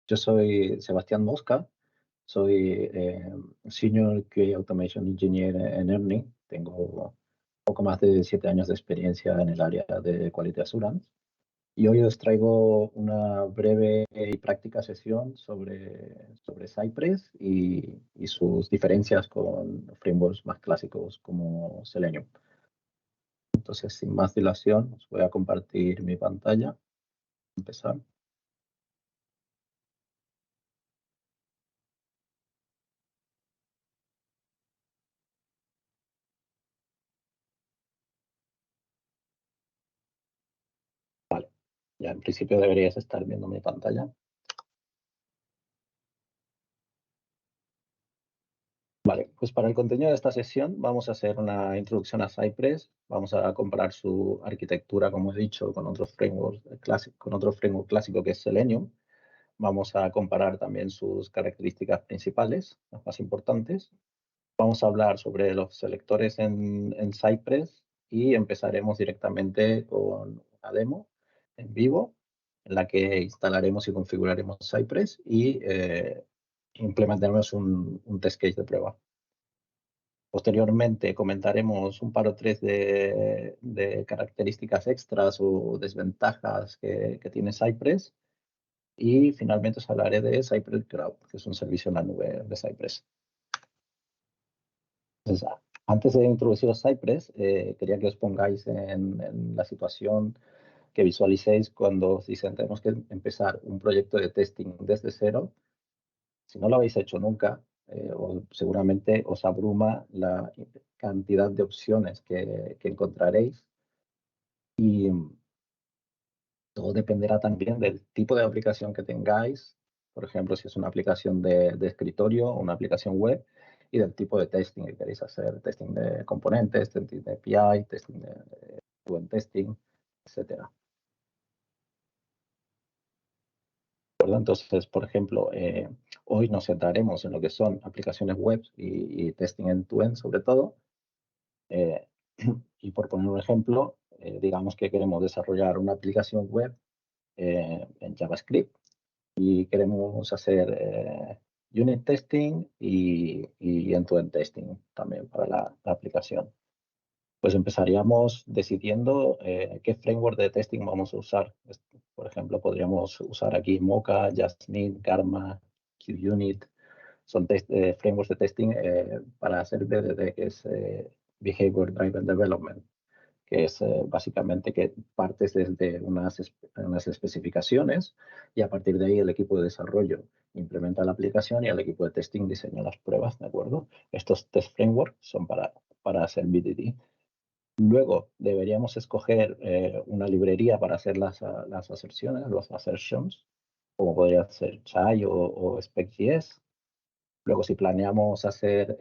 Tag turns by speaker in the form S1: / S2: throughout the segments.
S1: Yo soy Sebastián Mosca, soy Senior QA Automation Engineer en ERNI. Tengo poco más de 7 años de experiencia en el área de Quality Assurance. Y hoy os traigo una breve y práctica sesión sobre Cypress y sus diferencias con frameworks más clásicos como Selenium. Entonces, sin más dilación, os voy a compartir mi pantalla. Empezar. Ya en principio deberías estar viendo mi pantalla. Vale, pues para el contenido de esta sesión vamos a hacer una introducción a Cypress. Vamos a comparar su arquitectura, como he dicho, con otro framework clásico que es Selenium. Vamos a comparar también sus características principales, las más importantes. Vamos a hablar sobre los selectores en Cypress y empezaremos directamente con una demo en vivo en la que instalaremos y configuraremos Cypress y implementaremos un test case de prueba. Posteriormente comentaremos un par o tres de características extras o desventajas que tiene Cypress y finalmente os hablaré de Cypress Cloud, que es un servicio en la nube de Cypress. Entonces, antes de introduciros Cypress, quería que os pongáis en la situación que visualicéis cuando os dicen tenemos que empezar un proyecto de testing desde cero. Si no lo habéis hecho nunca, seguramente os abruma la cantidad de opciones que encontraréis y todo dependerá también del tipo de aplicación que tengáis. Por ejemplo, si es una aplicación de escritorio o una aplicación web y del tipo de testing que queréis hacer, testing de componentes, testing de API, testing de web testing, etcétera. Entonces, por ejemplo, hoy nos centraremos en lo que son aplicaciones web y testing end-to-end sobre todo. Y por poner un ejemplo, digamos que queremos desarrollar una aplicación web en JavaScript y queremos hacer unit testing y end-to-end testing también para la aplicación. Pues empezaríamos decidiendo qué framework de testing vamos a usar. Por ejemplo, podríamos usar aquí Mocha, Jasmine, Karma, QUnit. Son frameworks de testing para hacer BDD, que es Behavior Driven Development, que es básicamente que partes desde unas especificaciones y a partir de ahí el equipo de desarrollo implementa la aplicación y el equipo de testing diseña las pruebas, ¿de acuerdo? Estos test frameworks son para hacer BDD. Luego deberíamos escoger una librería para hacer las aserciones, los assertions, como podría ser Chai o Spec.js. Luego, si planeamos hacer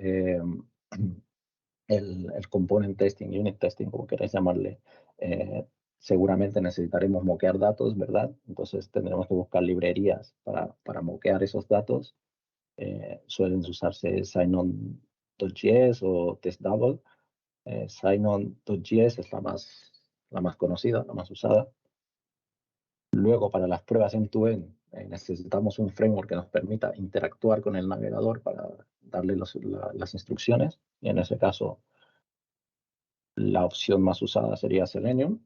S1: el component testing, unit testing, como queráis llamarle, seguramente necesitaremos moquear datos, ¿verdad? Entonces tendremos que buscar librerías para moquear esos datos. Suelen usarse Signon.js o TestDouble. Signon.js es la más conocida, la más usada. Luego, para las pruebas end-to-end, necesitamos un framework que nos permita interactuar con el navegador para darle las instrucciones. Y en ese caso, la opción más usada sería Selenium.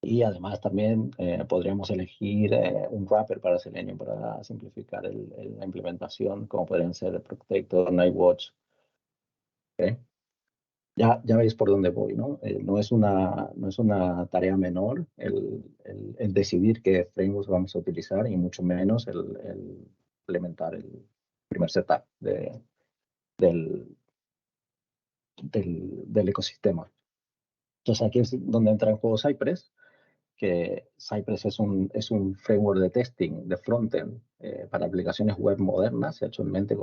S1: Y además también podríamos elegir un wrapper para Selenium para simplificar la implementación, como podrían ser Protector, Nightwatch. ¿Okay? Ya veis por dónde voy, ¿no? No es una tarea menor el decidir qué frameworks vamos a utilizar y mucho menos el implementar el primer setup del ecosistema. Entonces aquí es donde entra en juego Cypress, que Cypress es un framework de testing de frontend para aplicaciones web modernas, se ha hecho en mente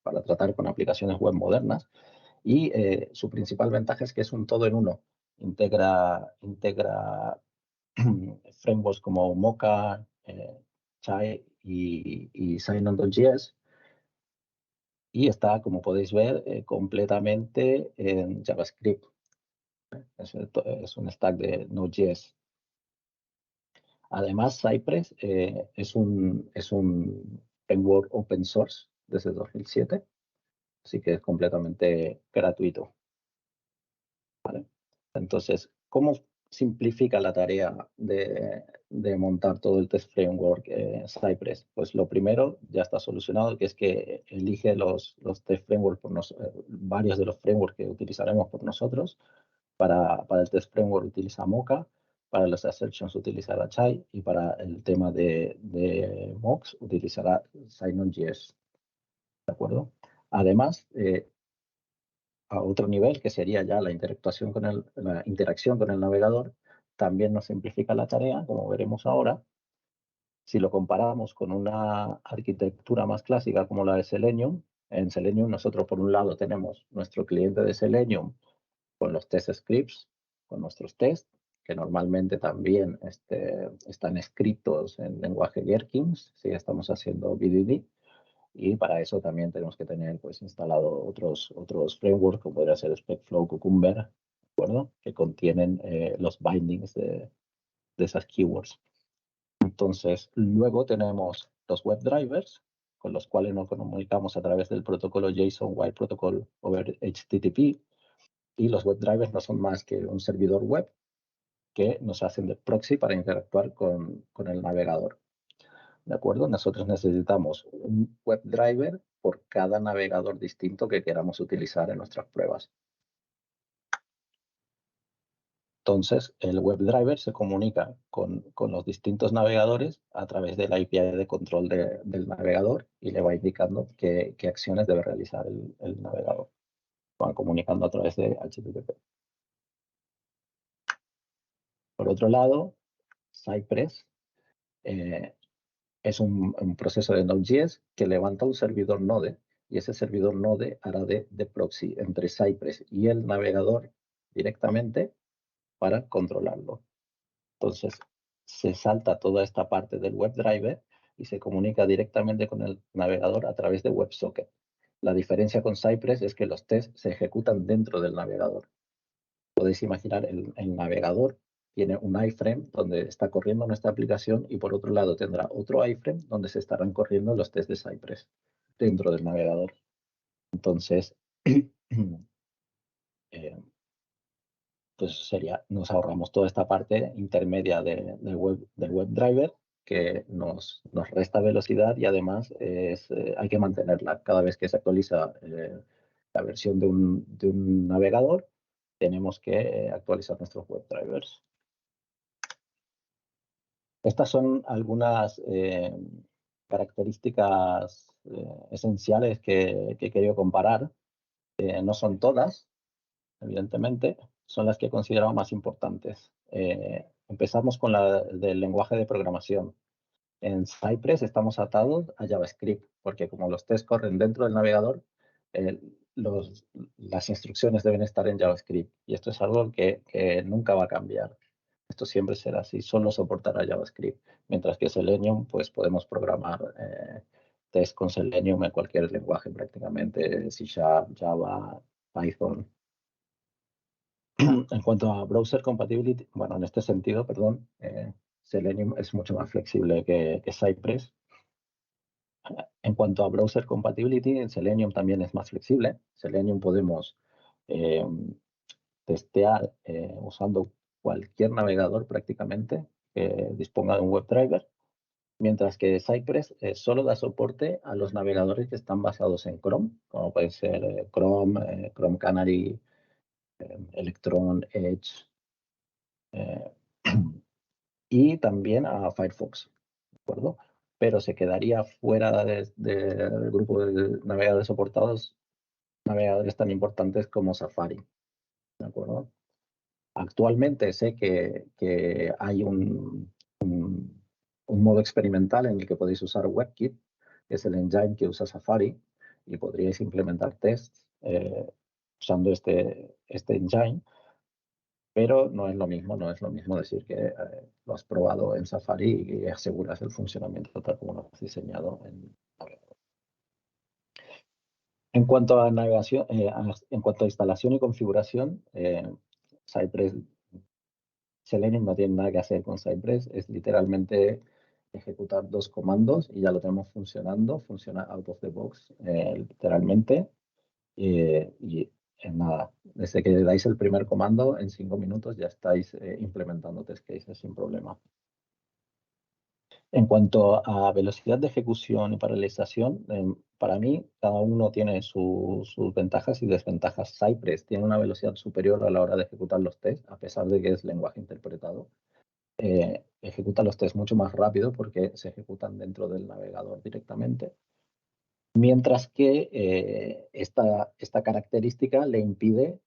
S1: para tratar con aplicaciones web modernas. Y su principal ventaja es que es un todo en uno. Integra frameworks como Mocha, Chai y Signon.js. Y está, como podéis ver, completamente en JavaScript. Es un stack de Node.js. Además, Cypress es un framework open source desde 2007, así que es completamente gratuito. ¿Vale? Entonces, ¿cómo simplifica la tarea de montar todo el test framework Cypress? Pues lo primero ya está solucionado, que es que elige los test framework varios de los frameworks que utilizaremos por nosotros. Para el test framework utiliza Mocha, para los assertions utilizará Chai y para el tema de mocks utilizará Sinon.js. ¿De acuerdo? Además, a otro nivel, que sería ya la interacción con el navegador, también nos simplifica la tarea, como veremos ahora. Si lo comparamos con una arquitectura más clásica como la de Selenium, en Selenium nosotros por un lado tenemos nuestro cliente de Selenium con los test scripts, con nuestros tests, que normalmente también están escritos en lenguaje Gherkins, si estamos haciendo BDD. Y para eso también tenemos que tener pues, instalado otros frameworks, como podría ser SpecFlow, Cucumber, ¿de acuerdo? Que contienen los bindings de esas keywords. Entonces, luego tenemos los WebDrivers, con los cuales nos comunicamos a través del protocolo JSON Wire Protocol over HTTP. Y los WebDrivers no son más que un servidor web que nos hacen de proxy para interactuar con el navegador. ¿De acuerdo? Nosotros necesitamos un WebDriver por cada navegador distinto que queramos utilizar en nuestras pruebas. Entonces, el WebDriver se comunica con los distintos navegadores a través de la API de control del navegador y le va indicando qué acciones debe realizar el navegador. Van comunicando a través de HTTP. Por otro lado, Cypress es un proceso de Node.js que levanta un servidor Node y ese servidor Node hará de proxy entre Cypress y el navegador directamente para controlarlo. Entonces, se salta toda esta parte del WebDriver y se comunica directamente con el navegador a través de WebSocket. La diferencia con Cypress es que los tests se ejecutan dentro del navegador. Podéis imaginar el navegador tiene un iframe donde está corriendo nuestra aplicación y por otro lado tendrá otro iframe donde se estarán corriendo los tests de Cypress dentro del navegador. Entonces, pues nos ahorramos toda esta parte intermedia del WebDriver que nos resta velocidad y además hay que mantenerla. Cada vez que se actualiza la versión de un navegador, tenemos que actualizar nuestros WebDrivers. Estas son algunas características esenciales que he querido comparar. No son todas, evidentemente, son las que he considerado más importantes. Empezamos con la del lenguaje de programación. En Cypress estamos atados a JavaScript, porque como los tests corren dentro del navegador, eh, las instrucciones deben estar en JavaScript. Y esto es algo que nunca va a cambiar. Esto siempre será así, solo soportará JavaScript. Mientras que Selenium, pues podemos programar test con Selenium en cualquier lenguaje prácticamente, C#, Java, Python. En cuanto a browser compatibility, bueno, en este sentido, perdón, Selenium es mucho más flexible que Cypress. En cuanto a browser compatibility, Selenium también es más flexible. Selenium podemos eh, testear usando cualquier navegador prácticamente que disponga de un WebDriver, mientras que Cypress solo da soporte a los navegadores que están basados en Chrome, como pueden ser Chrome, Chrome Canary, Electron, Edge, y también a Firefox, ¿de acuerdo? Pero se quedaría fuera del grupo de navegadores soportados, navegadores tan importantes como Safari, ¿de acuerdo? Actualmente sé que hay un modo experimental en el que podéis usar WebKit, que es el engine que usa Safari, y podríais implementar tests usando este engine, pero no es lo mismo decir que lo has probado en Safari y aseguras el funcionamiento tal como lo has diseñado en navegador. En cuanto a navegación, en cuanto a instalación y configuración, Cypress Selenium no tiene nada que hacer con Cypress, es literalmente ejecutar dos comandos y ya lo tenemos funcionando, funciona out of the box, literalmente. Y en nada, desde que dais el primer comando, en 5 minutos ya estáis implementando test cases sin problema. En cuanto a velocidad de ejecución y paralelización, para mí cada uno tiene sus ventajas y desventajas. Cypress tiene una velocidad superior a la hora de ejecutar los tests, a pesar de que es lenguaje interpretado. Ejecuta los tests mucho más rápido porque se ejecutan dentro del navegador directamente. Mientras que esta característica le impide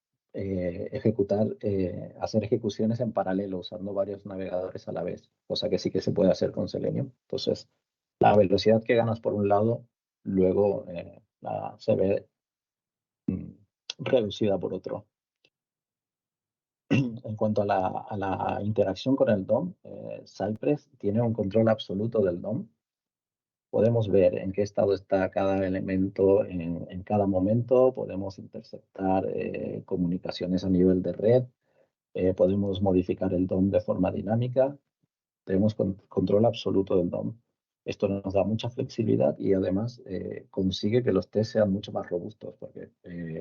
S1: hacer ejecuciones en paralelo usando varios navegadores a la vez, cosa que sí que se puede hacer con Selenium. Entonces, la velocidad que ganas por un lado, luego se ve reducida por otro. En cuanto a la interacción con el DOM, Cypress tiene un control absoluto del DOM. Podemos ver en qué estado está cada elemento en cada momento, podemos interceptar comunicaciones a nivel de red, podemos modificar el DOM de forma dinámica, tenemos control absoluto del DOM. Esto nos da mucha flexibilidad y además consigue que los tests sean mucho más robustos, porque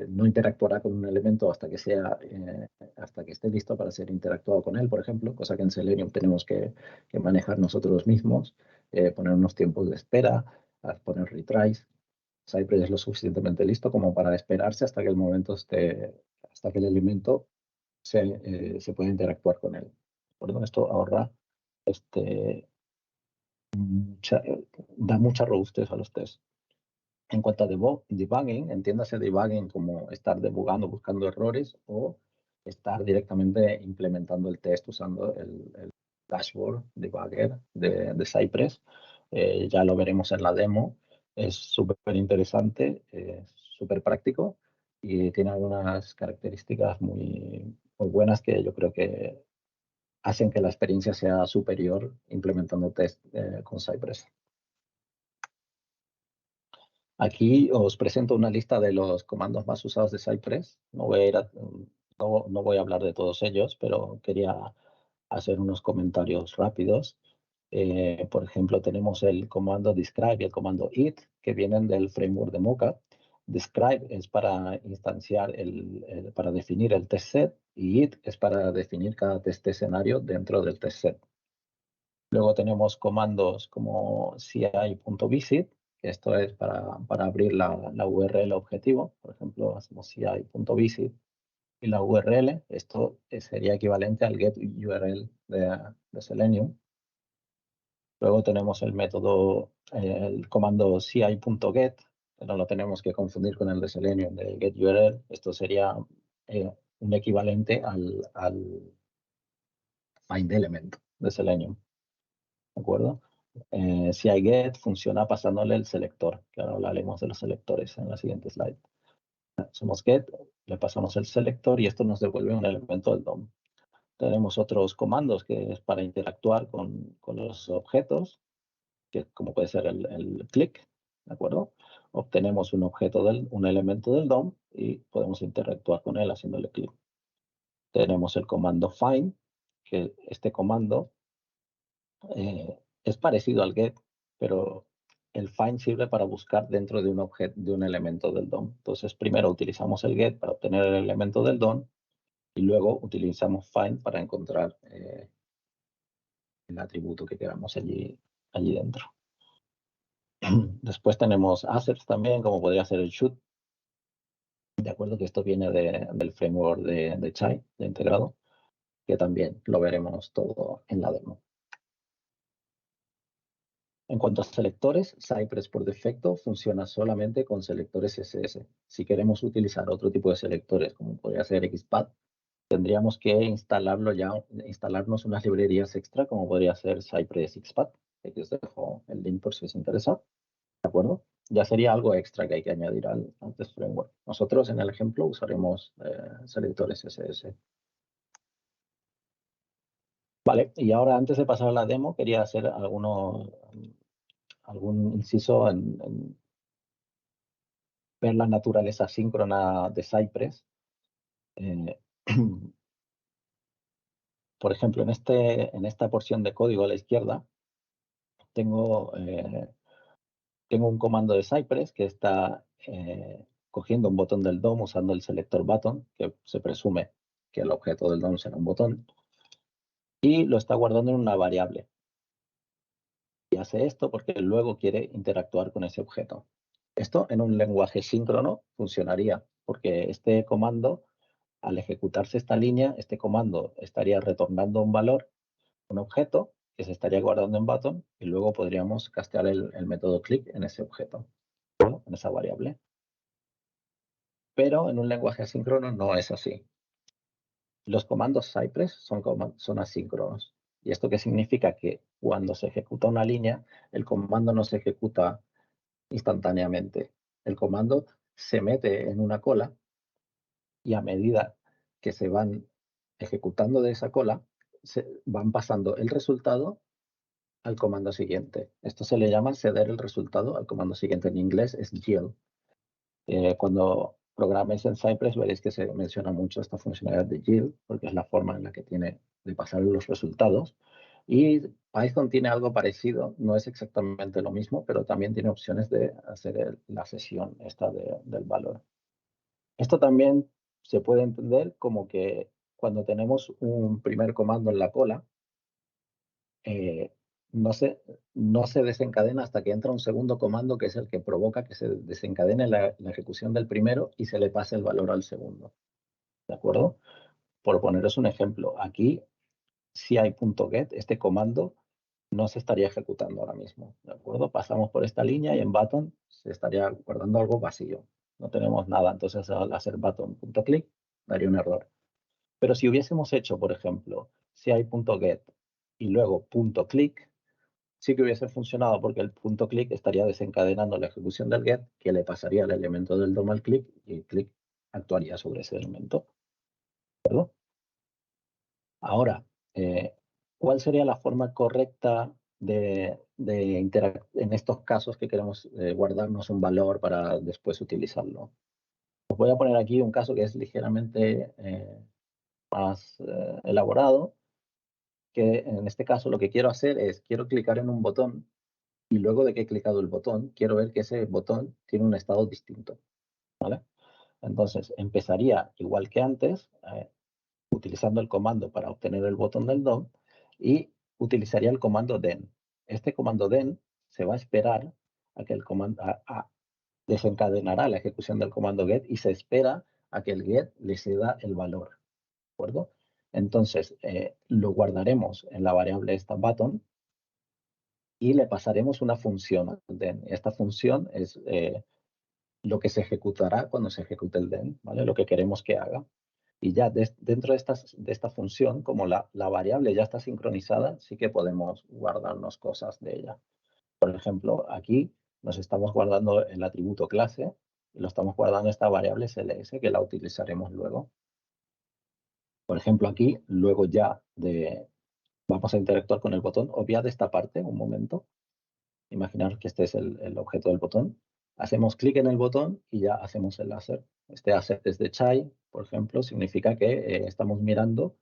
S1: no interactuará con un elemento hasta que esté listo para ser interactuado con él, por ejemplo, cosa que en Selenium tenemos que manejar nosotros mismos, poner unos tiempos de espera, poner retries. Cypress es lo suficientemente listo como para esperarse hasta que el momento hasta que el elemento se pueda interactuar con él. Por lo esto ahorra este, da mucha robustez a los tests. En cuanto a debugging, entiéndase debugging como estar debugando, buscando errores o estar directamente implementando el test usando el dashboard debugger de Cypress. Ya lo veremos en la demo. Es súper interesante, súper práctico y tiene algunas características muy buenas que yo creo que hacen que la experiencia sea superior implementando test con Cypress. Aquí os presento una lista de los comandos más usados de Cypress. No voy a hablar de todos ellos, pero quería hacer unos comentarios rápidos. Por ejemplo, tenemos el comando describe y el comando it, que vienen del framework de Mocha. Describe es para instanciar, para definir el test set, y it es para definir cada test escenario dentro del test set. Luego tenemos comandos como ci.visit, que esto es para abrir la URL objetivo. Por ejemplo, hacemos ci.visit y la URL, esto sería equivalente al get URL de Selenium. Luego tenemos el comando ci.get, que no lo tenemos que confundir con el de Selenium, de get URL. Esto sería un equivalente al find element de Selenium. ¿De acuerdo? Si hay get, funciona pasándole el selector, que ahora hablaremos de los selectores en la siguiente slide. Somos get, le pasamos el selector y esto nos devuelve un elemento del DOM. Tenemos otros comandos que es para interactuar con los objetos, que como puede ser el click, ¿de acuerdo? Obtenemos un elemento del DOM y podemos interactuar con él haciéndole clic. Tenemos el comando find, que este comando es parecido al get, pero el find sirve para buscar dentro de un elemento del DOM. Entonces, primero utilizamos el get para obtener el elemento del DOM y luego utilizamos find para encontrar el atributo que queramos allí dentro. Después tenemos assets también, como podría ser el should. De acuerdo que esto viene del framework de Chai, de integrado, que también lo veremos todo en la demo. En cuanto a selectores, Cypress por defecto funciona solamente con selectores CSS. Si queremos utilizar otro tipo de selectores, como podría ser XPath, tendríamos que instalarnos unas librerías extra, como podría ser Cypress XPath. Aquí os dejo el link por si os interesa. ¿De acuerdo? Ya sería algo extra que hay que añadir al test framework. Nosotros en el ejemplo usaremos selectores CSS. Vale, y ahora antes de pasar a la demo, quería hacer algún inciso en ver la naturaleza síncrona de Cypress. por ejemplo, en esta porción de código a la izquierda, tengo un comando de Cypress que está cogiendo un botón del DOM usando el selector button, que se presume que el objeto del DOM será un botón, y lo está guardando en una variable. Y hace esto porque luego quiere interactuar con ese objeto. Esto en un lenguaje síncrono funcionaría, porque este comando, al ejecutarse esta línea, este comando estaría retornando un valor, un objeto, que se estaría guardando en button, y luego podríamos castear el método click en ese objeto, ¿no? En esa variable. Pero en un lenguaje asíncrono no es así. Los comandos Cypress son asíncronos. ¿Y esto qué significa? Que cuando se ejecuta una línea, el comando no se ejecuta instantáneamente. El comando se mete en una cola y a medida que se van ejecutando de esa cola, se van pasando el resultado al comando siguiente. Esto se le llama ceder el resultado al comando siguiente. En inglés es yield. Cuando programéis en Cypress veréis que se menciona mucho esta funcionalidad de yield, porque es la forma en la que tiene de pasar los resultados. Y Python tiene algo parecido, no es exactamente lo mismo, pero también tiene opciones de hacer la sesión esta del valor. Esto también se puede entender como que cuando tenemos un primer comando en la cola, eh, no se, no se desencadena hasta que entra un segundo comando que es el que provoca que se desencadene la ejecución del primero y se le pase el valor al segundo. ¿De acuerdo? Por poneros un ejemplo, aquí si hay .get, este comando no se estaría ejecutando ahora mismo. ¿De acuerdo? Pasamos por esta línea y en button se estaría guardando algo vacío. No tenemos nada, entonces al hacer button.click daría un error. Pero si hubiésemos hecho, por ejemplo, si hay .get y luego .click, sí que hubiese funcionado porque el .click estaría desencadenando la ejecución del get, que le pasaría el elemento del DOM al click y el click actuaría sobre ese elemento. ¿De acuerdo? Ahora, ¿cuál sería la forma correcta de interactuar en estos casos que queremos guardarnos un valor para después utilizarlo? Os voy a poner aquí un caso que es ligeramente más elaborado, que en este caso lo que quiero hacer es, quiero clicar en un botón y luego de que he clicado el botón, quiero ver que ese botón tiene un estado distinto, ¿vale? Entonces, empezaría igual que antes, utilizando el comando para obtener el botón del DOM y utilizaría el comando den. Este comando den se va a esperar a que el comando desencadenará la ejecución del comando get y se espera a que el get le ceda el valor, ¿de acuerdo? Entonces, lo guardaremos en la variable esta button y le pasaremos una función al den. Esta función es lo que se ejecutará cuando se ejecute el den, ¿vale? Lo que queremos que haga. Y ya dentro de esta función, como la variable ya está sincronizada, sí que podemos guardarnos cosas de ella. Por ejemplo, aquí nos estamos guardando el atributo clase y lo estamos guardando esta variable CLS que la utilizaremos luego. Por ejemplo, aquí, luego ya vamos a interactuar con el botón. Obviad esta parte un momento. Imaginaros que este es el objeto del botón. Hacemos clic en el botón y ya hacemos el assert. Este assert es de Chai, por ejemplo, significa que estamos mirando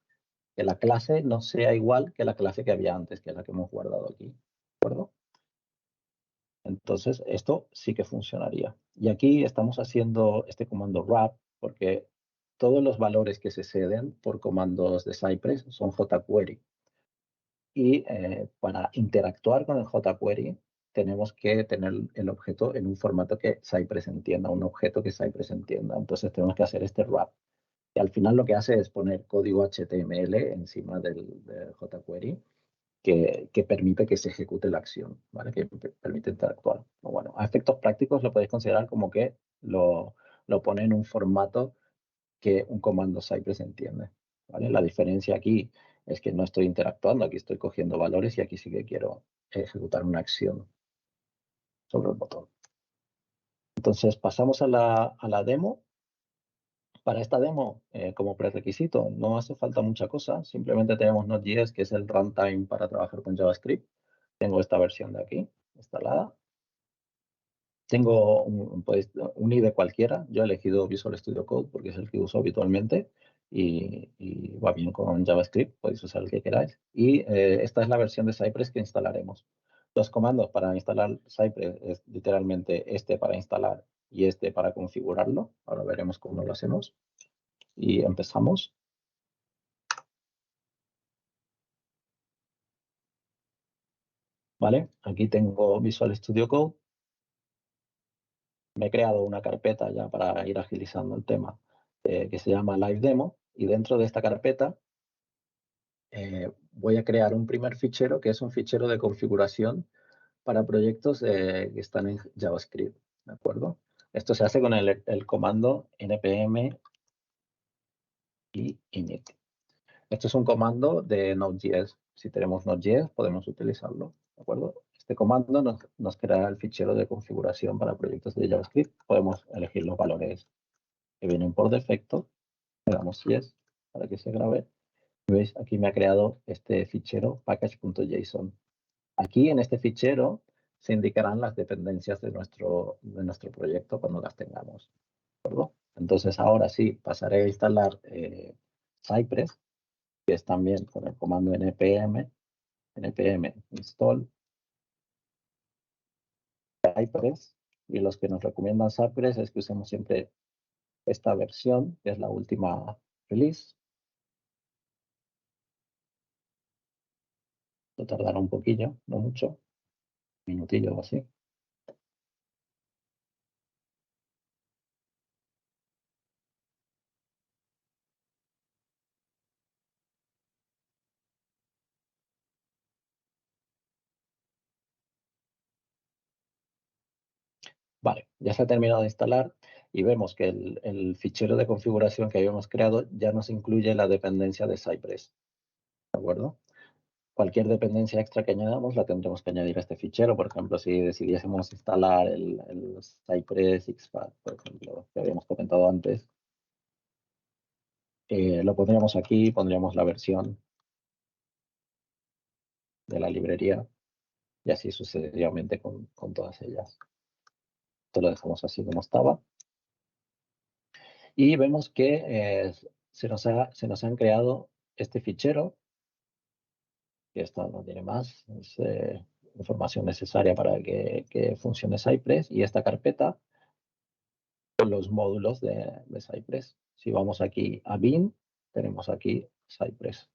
S1: que la clase no sea igual que la clase que había antes, que es la que hemos guardado aquí. ¿De acuerdo? Entonces, esto sí que funcionaría. Y aquí estamos haciendo este comando wrap porque todos los valores que se ceden por comandos de Cypress son jQuery. Y para interactuar con el jQuery tenemos que tener el objeto en un formato que Cypress entienda, un objeto que Cypress entienda. Entonces tenemos que hacer este wrap. Y al final lo que hace es poner código HTML encima del jQuery que permite que se ejecute la acción, ¿vale? Que permite interactuar. Bueno, a efectos prácticos lo podéis considerar como que lo pone en un formato que un comando Cypress entiende, ¿vale? La diferencia aquí es que no estoy interactuando, aquí estoy cogiendo valores y aquí sí que quiero ejecutar una acción sobre el botón. Entonces pasamos a la demo. Para esta demo, como prerequisito, no hace falta mucha cosa. Simplemente tenemos Node.js, que es el runtime para trabajar con JavaScript. Tengo esta versión de aquí instalada. Tengo un IDE cualquiera. Yo he elegido Visual Studio Code porque es el que uso habitualmente. y va bien con JavaScript, podéis usar el que queráis. Y esta es la versión de Cypress que instalaremos. Los comandos para instalar Cypress es literalmente este para instalar y este para configurarlo. Ahora veremos cómo lo hacemos. Y empezamos. ¿Vale? Aquí tengo Visual Studio Code. Me he creado una carpeta ya para ir agilizando el tema que se llama Live Demo. Y dentro de esta carpeta voy a crear un primer fichero que es un fichero de configuración para proyectos que están en JavaScript, ¿de acuerdo? Esto se hace con el comando npm y init. Esto es un comando de Node.js. Si tenemos Node.js, podemos utilizarlo, ¿de acuerdo? Este comando nos creará el fichero de configuración para proyectos de JavaScript. Podemos elegir los valores que vienen por defecto. Le damos yes para que se grabe. ¿Veis? Aquí me ha creado este fichero package.json. Aquí en este fichero se indicarán las dependencias de nuestro proyecto cuando las tengamos. ¿De acuerdo? Entonces ahora sí pasaré a instalar Cypress, que es también con el comando npm install Cypress. Y los que nos recomiendan Cypress es que usemos siempre esta versión, que es la última release. Esto tardará un poquillo, no mucho, un minutillo o así. Vale, ya se ha terminado de instalar y vemos que el fichero de configuración que habíamos creado ya nos incluye la dependencia de Cypress. ¿De acuerdo? Cualquier dependencia extra que añadamos la tendremos que añadir a este fichero. Por ejemplo, si decidiésemos instalar el Cypress XFAT, por ejemplo, que habíamos comentado antes, lo pondríamos aquí, pondríamos la versión de la librería y así sucesivamente con todas ellas. Esto lo dejamos así como estaba. Y vemos que se nos han creado este fichero, que esto no tiene más, es información necesaria para que funcione Cypress, y esta carpeta con los módulos de Cypress. Si vamos aquí a bin, tenemos aquí Cypress.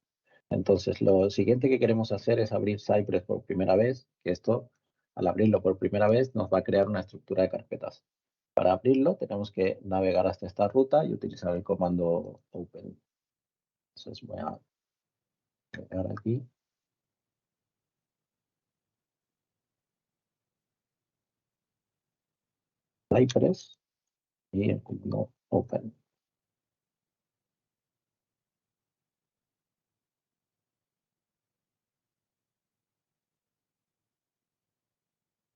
S1: Entonces, lo siguiente que queremos hacer es abrir Cypress por primera vez, que esto, al abrirlo por primera vez, nos va a crear una estructura de carpetas. Para abrirlo, tenemos que navegar hasta esta ruta y utilizar el comando open. Entonces, voy a pegar aquí. Cypress y el comando open.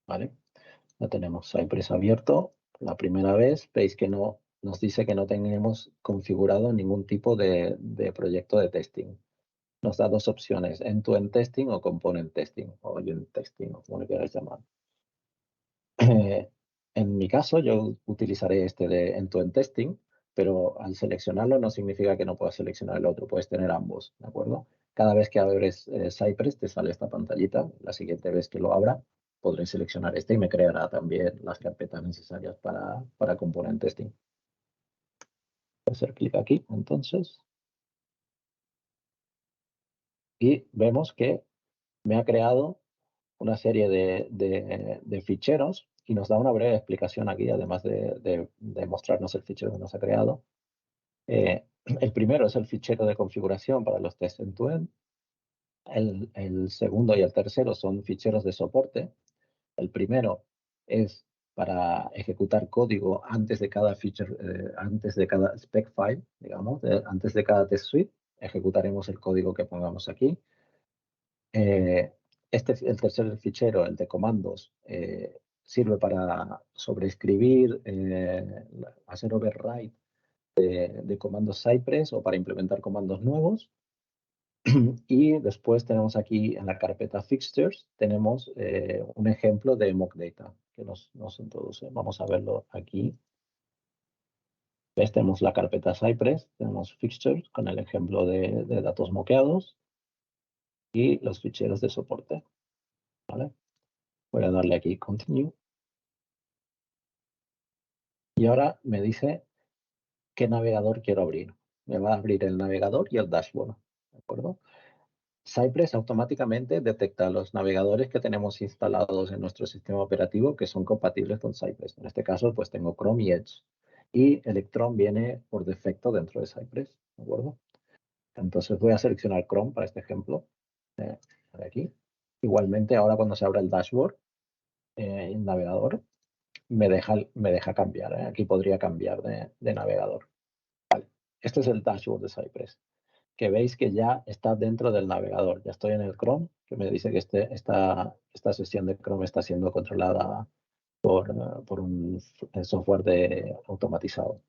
S1: ¿Vale? Ya tenemos Cypress abierto. La primera vez veis que no nos dice que no tenemos configurado ningún tipo de proyecto de testing. Nos da dos opciones, end-to-end testing o component testing, o unit testing, o como le queráis llamar. En mi caso, yo utilizaré este de end-to-end testing, pero al seleccionarlo no significa que no puedas seleccionar el otro, puedes tener ambos, ¿de acuerdo? Cada vez que abres Cypress te sale esta pantallita, la siguiente vez que lo abra podré seleccionar este y me creará también las carpetas necesarias para component testing. Voy a hacer clic aquí, entonces, y vemos que me ha creado una serie de ficheros y nos da una breve explicación aquí, además de mostrarnos el fichero que nos ha creado. El primero es el fichero de configuración para los tests end-to-end. El segundo y el tercero son ficheros de soporte. El primero es para ejecutar código antes de cada feature, antes de cada spec file, digamos, antes de cada test suite. Ejecutaremos el código que pongamos aquí. El tercer fichero, el de comandos, sirve para sobreescribir, hacer override de comandos Cypress o para implementar comandos nuevos. Y después tenemos aquí en la carpeta Fixtures, tenemos un ejemplo de mock data que nos introduce. Vamos a verlo aquí. ¿Ves? Tenemos la carpeta Cypress, tenemos fixtures con el ejemplo de datos moqueados y los ficheros de soporte. ¿Vale? Voy a darle aquí Continue. Y ahora me dice qué navegador quiero abrir. Me va a abrir el navegador y el dashboard. ¿De acuerdo? Cypress automáticamente detecta los navegadores que tenemos instalados en nuestro sistema operativo que son compatibles con Cypress. En este caso, pues tengo Chrome y Edge. Y Electron viene por defecto dentro de Cypress. ¿De acuerdo? Entonces voy a seleccionar Chrome para este ejemplo. Aquí. Igualmente, ahora cuando se abra el dashboard, el navegador, me deja cambiar. Aquí podría cambiar de navegador. Vale. Este es el dashboard de Cypress, que veis que ya está dentro del navegador. Ya estoy en el Chrome, que me dice que esta sesión de Chrome está siendo controlada por un software automatizado.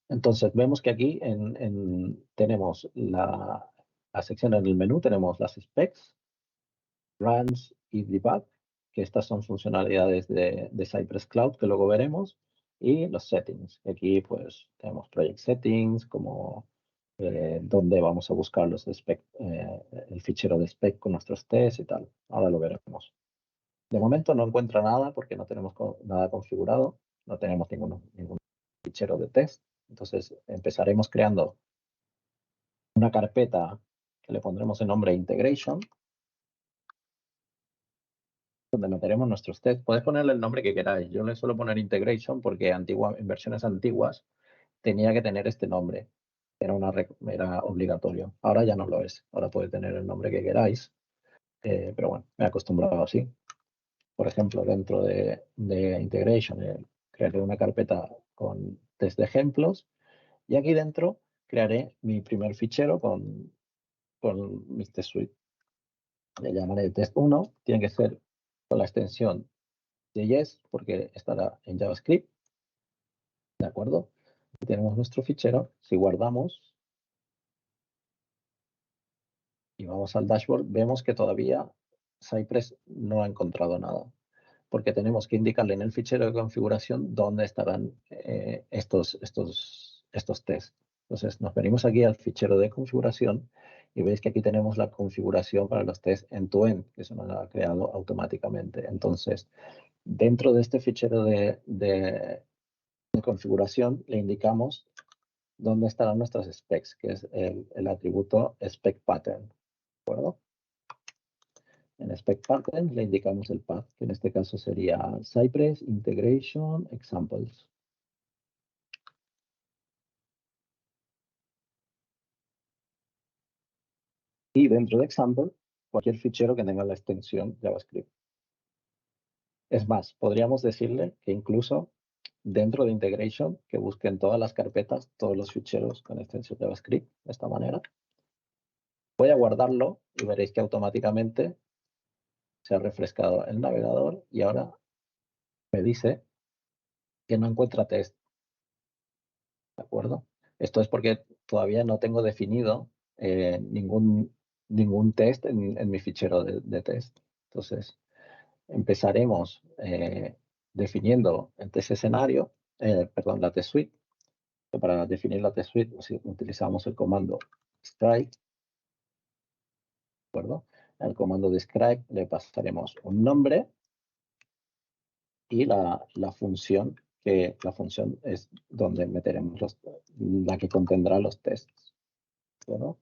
S1: Entonces, vemos que aquí tenemos la sección en el menú, tenemos las specs, runs y debug, que estas son funcionalidades de Cypress Cloud que luego veremos, y los settings. Aquí pues tenemos project settings, como donde vamos a buscar el fichero de spec con nuestros tests y tal. Ahora lo veremos. De momento no encuentra nada porque no tenemos nada configurado, no tenemos ningún fichero de test. Entonces empezaremos creando una carpeta que le pondremos el nombre Integration, donde meteremos nuestros tests. Podéis ponerle el nombre que queráis. Yo le suelo poner Integration porque en versiones antiguas tenía que tener este nombre. Era obligatorio. Ahora ya no lo es. Ahora puede tener el nombre que queráis. Pero bueno, me he acostumbrado así. Por ejemplo, dentro de Integration crearé una carpeta con test de ejemplos y aquí dentro crearé mi primer fichero con mi test suite. Le llamaré test 1. Tiene que ser con la extensión JS porque estará en JavaScript. ¿De acuerdo? Aquí tenemos nuestro fichero. Si guardamos y vamos al dashboard, vemos que todavía Cypress no ha encontrado nada, porque tenemos que indicarle en el fichero de configuración dónde estarán estos tests. Entonces, nos venimos aquí al fichero de configuración y veis que aquí tenemos la configuración para los tests end-to-end, que se nos ha creado automáticamente. Entonces, dentro de este fichero de configuración, le indicamos dónde estarán nuestras specs, que es el atributo spec pattern. ¿De acuerdo? En spec pattern le indicamos el path, que en este caso sería Cypress Integration Examples. Y dentro de example, cualquier fichero que tenga la extensión JavaScript. Es más, podríamos decirle que incluso dentro de integration, que busquen todas las carpetas, todos los ficheros con extensión JavaScript, de esta manera. Voy a guardarlo y veréis que automáticamente se ha refrescado el navegador y ahora me dice que no encuentra test. ¿De acuerdo? Esto es porque todavía no tengo definido ningún test en mi fichero de test. Entonces, empezaremos definiendo el test escenario, perdón, la test suite. Para definir la test suite utilizamos el comando describe. ¿De acuerdo? Al comando describe le pasaremos un nombre y la función, que la función es donde meteremos la que contendrá los tests. ¿De acuerdo?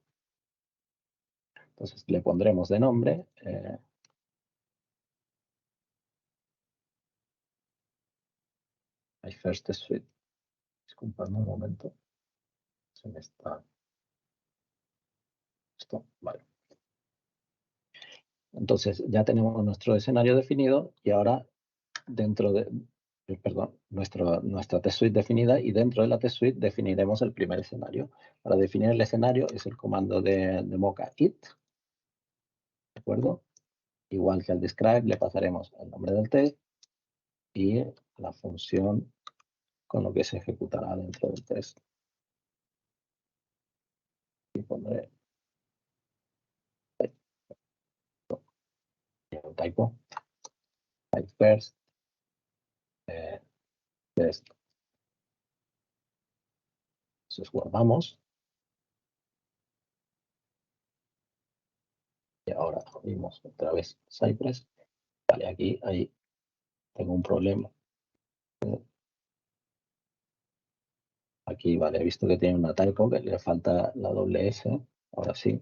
S1: Entonces le pondremos de nombre my first test suite. Disculpadme un momento. Se me está esto. Vale. Entonces ya tenemos nuestro escenario definido y ahora dentro de, perdón, nuestra test suite definida y dentro de la test suite definiremos el primer escenario. Para definir el escenario es el comando de mocha it. ¿De acuerdo? Igual que al describe le pasaremos el nombre del test y la función con lo que se ejecutará dentro del test. Y pondré un typo. Type first test. Entonces guardamos. Y ahora abrimos otra vez Cypress. Vale, aquí, ahí tengo un problema. Aquí, vale, he visto que tiene una typo, que le falta la doble S. Ahora sí.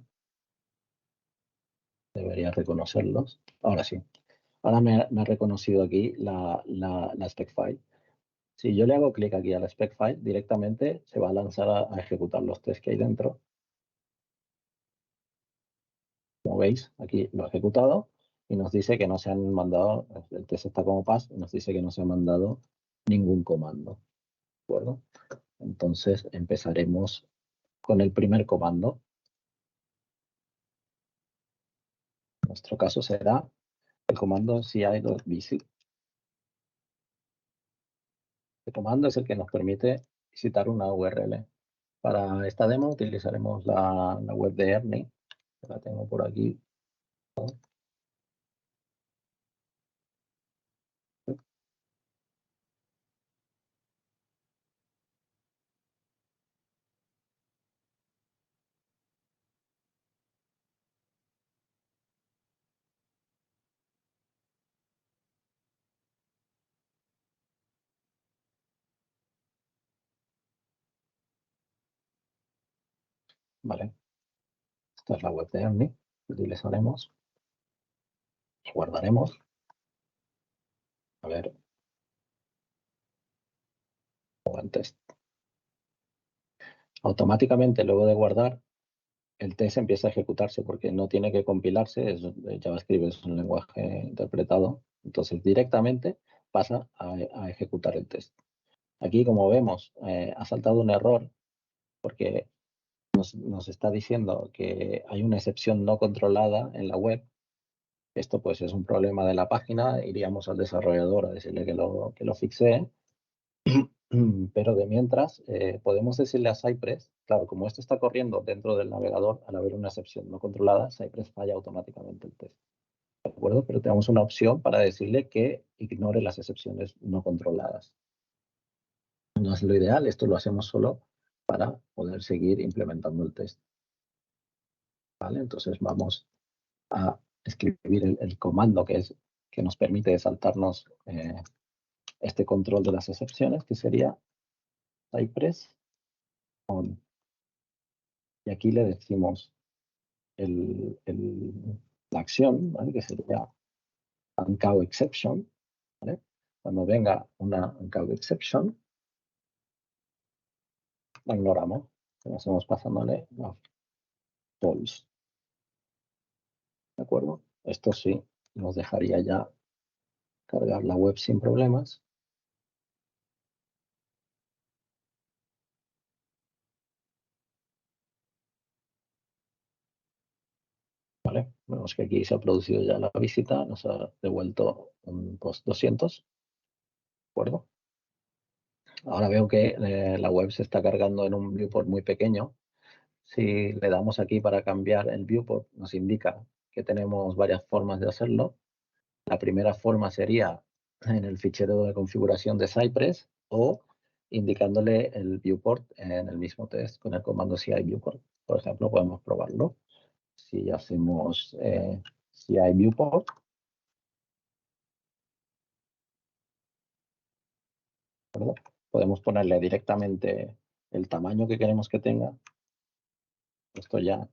S1: Debería reconocerlos. Ahora sí. Ahora me ha reconocido aquí la spec file. Si yo le hago clic aquí a la spec file, directamente se va a lanzar a ejecutar los tests que hay dentro. Como veis, aquí lo he ejecutado y nos dice que no se han mandado, el test está como pass, y nos dice que no se ha mandado ningún comando. ¿De acuerdo? Entonces empezaremos con el primer comando. En nuestro caso será el comando ci.visit. Este comando es el que nos permite visitar una URL. Para esta demo utilizaremos la web de Ernie. La tengo por aquí. Vale. Esta es la web de Ernie. Utilizaremos y guardaremos. A ver, buen test. Automáticamente, luego de guardar, el test empieza a ejecutarse porque no tiene que compilarse. JavaScript es un lenguaje interpretado. Entonces, directamente pasa a ejecutar el test. Aquí, como vemos, ha saltado un error porque nos está diciendo que hay una excepción no controlada en la web. Esto pues es un problema de la página. Iríamos al desarrollador a decirle que lo fixee. Pero de mientras, podemos decirle a Cypress, claro, como esto está corriendo dentro del navegador, al haber una excepción no controlada, Cypress falla automáticamente el test. ¿De acuerdo? Pero tenemos una opción para decirle que ignore las excepciones no controladas. No es lo ideal, esto lo hacemos solo para poder seguir implementando el test. ¿Vale? Entonces vamos a escribir el comando que nos permite saltarnos este control de las excepciones, que sería Cypress on. Y aquí le decimos la acción, ¿vale? Que sería uncaught exception. ¿Vale? Cuando venga una uncaught exception, la ignoramos. Lo hacemos pasándole a false. ¿De acuerdo? Esto sí nos dejaría ya cargar la web sin problemas. ¿Vale? Vemos que aquí se ha producido ya la visita, nos ha devuelto un post 200. ¿De acuerdo? Ahora veo que la web se está cargando en un viewport muy pequeño. Si le damos aquí para cambiar el viewport, nos indica que tenemos varias formas de hacerlo. La primera forma sería en el fichero de configuración de Cypress o indicándole el viewport en el mismo test con el comando CI viewport. Por ejemplo, podemos probarlo. Si hacemos CI viewport, ¿verdad? Podemos ponerle directamente el tamaño que queremos que tenga. Esto ya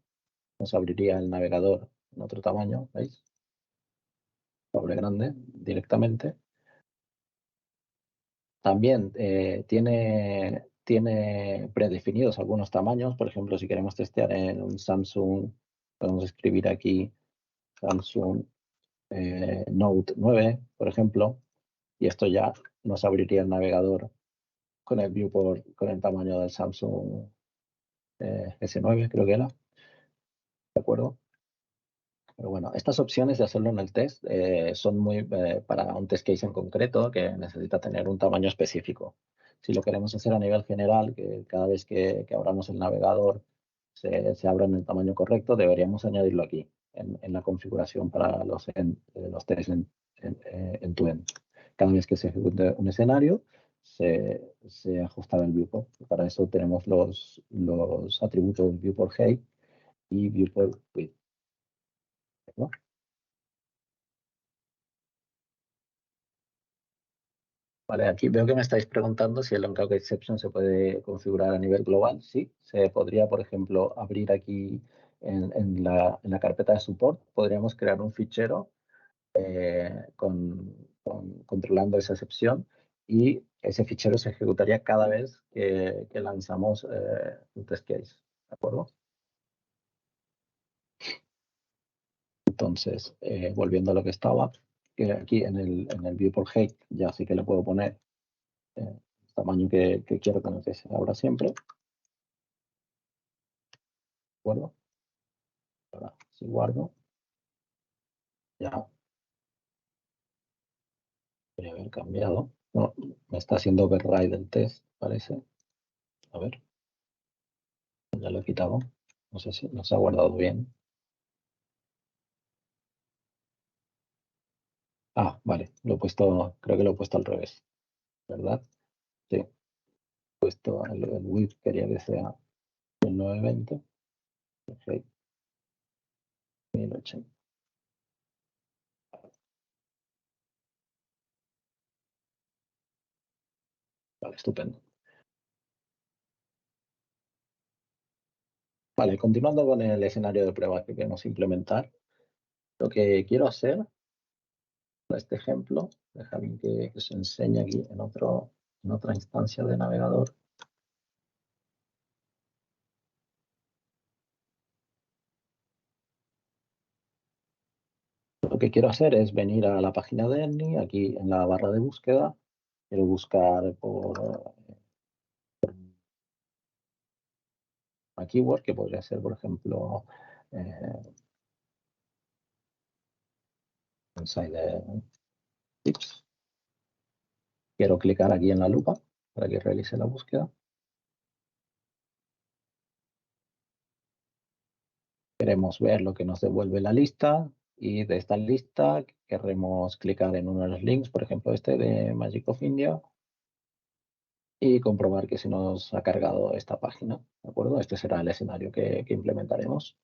S1: nos abriría el navegador en otro tamaño, ¿veis? Doble grande directamente. También tiene predefinidos algunos tamaños. Por ejemplo, si queremos testear en un Samsung, podemos escribir aquí Samsung Note 9, por ejemplo, y esto ya nos abriría el navegador con el viewport, con el tamaño del Samsung S9, creo que era. ¿De acuerdo? Pero bueno, estas opciones de hacerlo en el test son muy para un test case en concreto que necesita tener un tamaño específico. Si lo queremos hacer a nivel general, que cada vez que abramos el navegador se abra en el tamaño correcto, deberíamos añadirlo aquí, en la configuración para los tests en tu end. Cada vez que se ejecute un escenario, se ajustará el viewport. Para eso tenemos los atributos viewport height y viewport width. ¿No? Vale, aquí veo que me estáis preguntando si el lockout exception se puede configurar a nivel global. Sí, se podría, por ejemplo, abrir aquí en la carpeta de support. Podríamos crear un fichero controlando esa excepción y ese fichero se ejecutaría cada vez que lanzamos un test case. ¿De acuerdo? Entonces, volviendo a lo que estaba, que aquí en el viewport height ya sí que le puedo poner el tamaño que quiero que se abra siempre. ¿De acuerdo? Ahora, si guardo, ya debería haber cambiado. No, me está haciendo override el test, parece. A ver, ya lo he quitado. No sé si nos ha guardado bien. Ah, vale, lo he puesto, creo que lo he puesto al revés, ¿verdad? Sí, he puesto el width, quería que sea 1920, ok, 1080. Vale, estupendo. Vale, continuando con el escenario de prueba que queremos implementar, lo que quiero hacer, para este ejemplo, déjame que os enseñe aquí en otra instancia de navegador. Lo que quiero hacer es venir a la página de Ernie, aquí en la barra de búsqueda, quiero buscar por una keyword que podría ser, por ejemplo, insider tips. Quiero clicar aquí en la lupa para que realice la búsqueda. Queremos ver lo que nos devuelve la lista y de esta lista queremos clicar en uno de los links, por ejemplo este de Magic of India, y comprobar que se nos ha cargado esta página. ¿De acuerdo? Este será el escenario que implementaremos.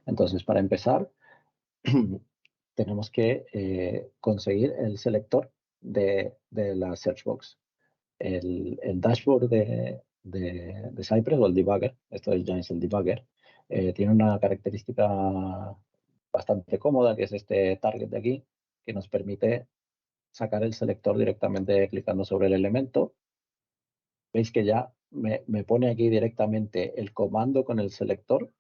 S1: Entonces, para empezar, tenemos que conseguir el selector de la search box. El dashboard de Cypress o el debugger, esto ya es el debugger, tiene una característica bastante cómoda, que es este target de aquí, que nos permite sacar el selector directamente clicando sobre el elemento. Veis que ya me pone aquí directamente el comando con el selector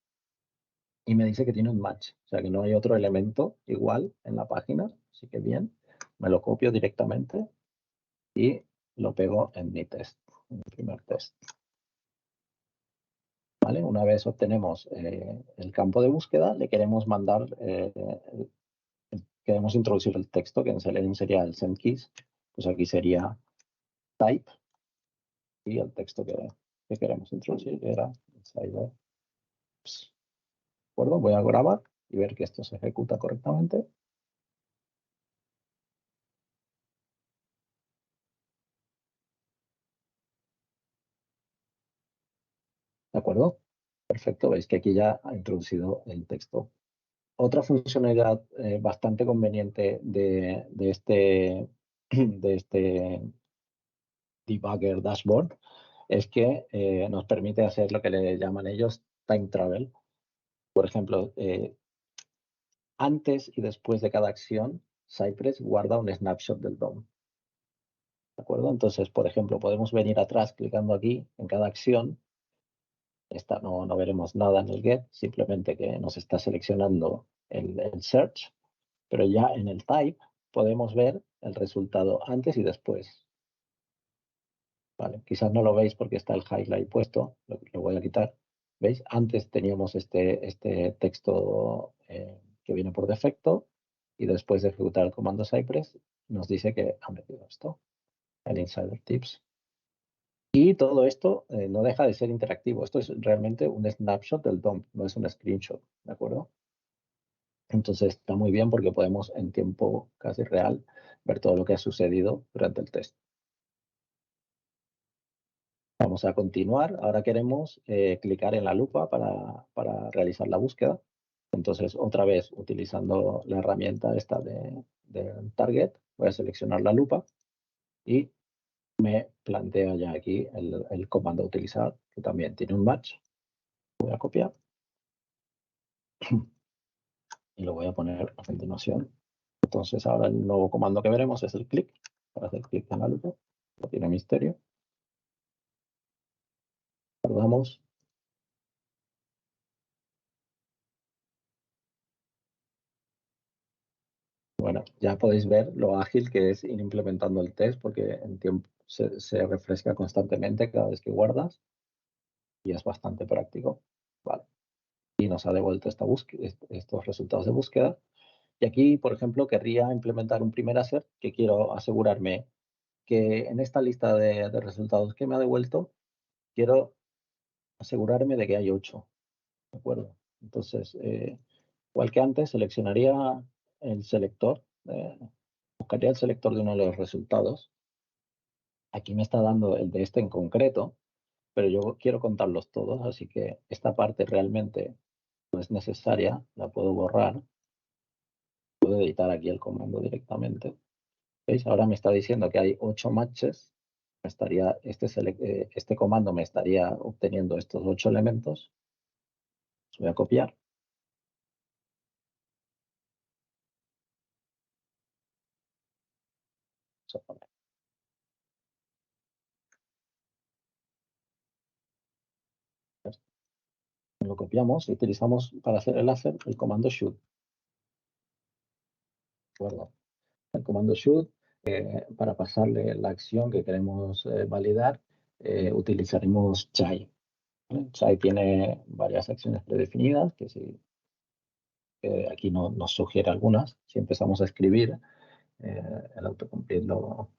S1: y me dice que tiene un match, o sea que no hay otro elemento igual en la página, así que bien, me lo copio directamente y lo pego en mi test, en mi primer test. ¿Vale? Una vez obtenemos el campo de búsqueda, le queremos mandar, queremos introducir el texto, que sería el send keys, pues aquí sería type y el texto que queremos introducir, que era insider. ¿De acuerdo? Voy a grabar y ver que esto se ejecuta correctamente. ¿De acuerdo? Perfecto, veis que aquí ya ha introducido el texto. Otra funcionalidad bastante conveniente de este debugger dashboard es que nos permite hacer lo que le llaman ellos time travel. Por ejemplo, antes y después de cada acción, Cypress guarda un snapshot del DOM. ¿De acuerdo? Entonces, por ejemplo, podemos venir atrás clicando aquí en cada acción. Esta no veremos nada en el get, simplemente que nos está seleccionando el search, pero ya en el type podemos ver el resultado antes y después. Vale, quizás no lo veis porque está el highlight puesto, lo voy a quitar. ¿Veis? Antes teníamos este texto que viene por defecto y después de ejecutar el comando Cypress nos dice que ha metido esto, el insider tips. Y todo esto no deja de ser interactivo. Esto es realmente un snapshot del DOM, no es un screenshot, ¿de acuerdo? Entonces está muy bien porque podemos en tiempo casi real ver todo lo que ha sucedido durante el test. Vamos a continuar. Ahora queremos clicar en la lupa para realizar la búsqueda. Entonces, otra vez, utilizando la herramienta esta de Target, voy a seleccionar la lupa y me plantea ya aquí el comando a utilizar, que también tiene un match. Voy a copiar y lo voy a poner a continuación. Entonces, ahora el nuevo comando que veremos es el clic, para hacer clic en la lupa. No tiene misterio. Guardamos. Bueno, ya podéis ver lo ágil que es ir implementando el test porque en tiempo se refresca constantemente cada vez que guardas y es bastante práctico. Vale. Y nos ha devuelto estos resultados de búsqueda. Y aquí, por ejemplo, querría implementar un primer assert que quiero asegurarme que en esta lista de resultados que me ha devuelto, quiero asegurarme de que hay 8. ¿De acuerdo? Entonces, igual que antes, seleccionaría el selector, buscaría el selector de uno de los resultados. Aquí me está dando el de este en concreto, pero yo quiero contarlos todos, así que esta parte realmente no es necesaria, la puedo borrar. Puedo editar aquí el comando directamente. ¿Veis? Ahora me está diciendo que hay 8 matches. Este comando me estaría obteniendo estos 8 elementos. Los voy a copiar. Lo copiamos y utilizamos para hacer el láser el comando shoot. ¿De acuerdo? El comando shoot, para pasarle la acción que queremos validar, utilizaremos chai. ¿Vale? Chai tiene varias acciones predefinidas que si aquí nos sugiere algunas. Si empezamos a escribir, el autocomplete no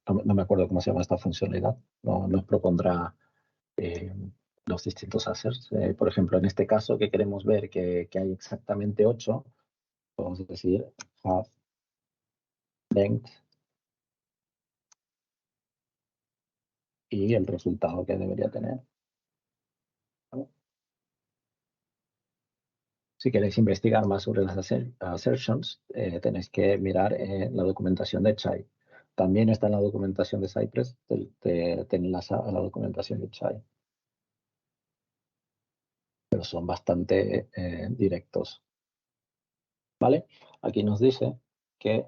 S1: me acuerdo cómo se llama esta funcionalidad, nos propondrá eh, los distintos assets. Por ejemplo, en este caso que queremos ver que hay exactamente 8, podemos decir have length y el resultado que debería tener. ¿Vale? Si queréis investigar más sobre las assertions, tenéis que mirar la documentación de Chai. También está en la documentación de Cypress, te enlaza a la documentación de Chai. Pero son bastante directos. ¿Vale? Aquí nos dice que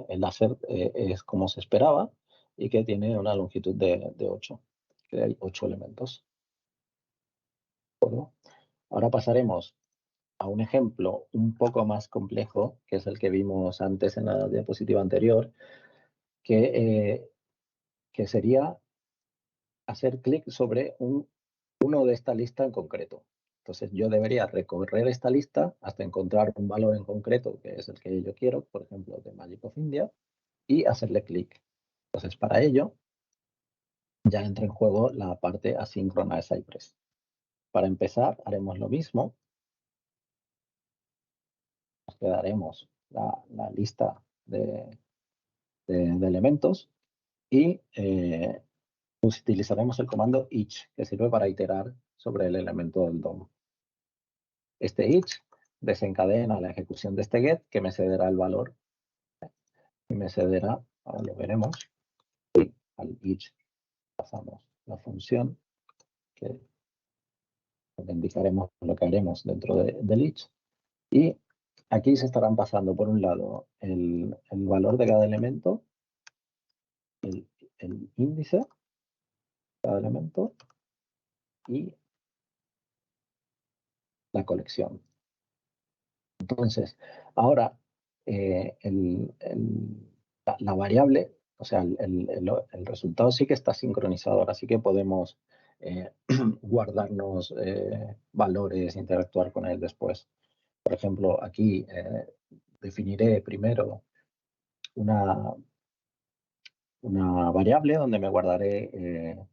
S1: el láser es como se esperaba y que tiene una longitud de 8, que hay 8 elementos. ¿De acuerdo? Ahora pasaremos a un ejemplo un poco más complejo, que es el que vimos antes en la diapositiva anterior, que, que sería hacer clic sobre uno de esta lista en concreto. Entonces yo debería recorrer esta lista hasta encontrar un valor en concreto, que es el que yo quiero, por ejemplo, de Magic of India, y hacerle clic. Entonces para ello ya entra en juego la parte asíncrona de Cypress. Para empezar haremos lo mismo. Nos quedaremos la lista de elementos y utilizaremos el comando each, que sirve para iterar sobre el elemento del DOM. Este each desencadena la ejecución de este get, que me cederá el valor, y me cederá, ahora lo veremos, y al each pasamos la función, que indicaremos lo que haremos dentro del each, y aquí se estarán pasando, por un lado, el valor de cada elemento, el índice de cada elemento, y la colección. Entonces, ahora la variable, o sea, el resultado sí que está sincronizado. Ahora sí que podemos guardarnos valores, interactuar con él después. Por ejemplo, aquí definiré primero una variable donde me guardaré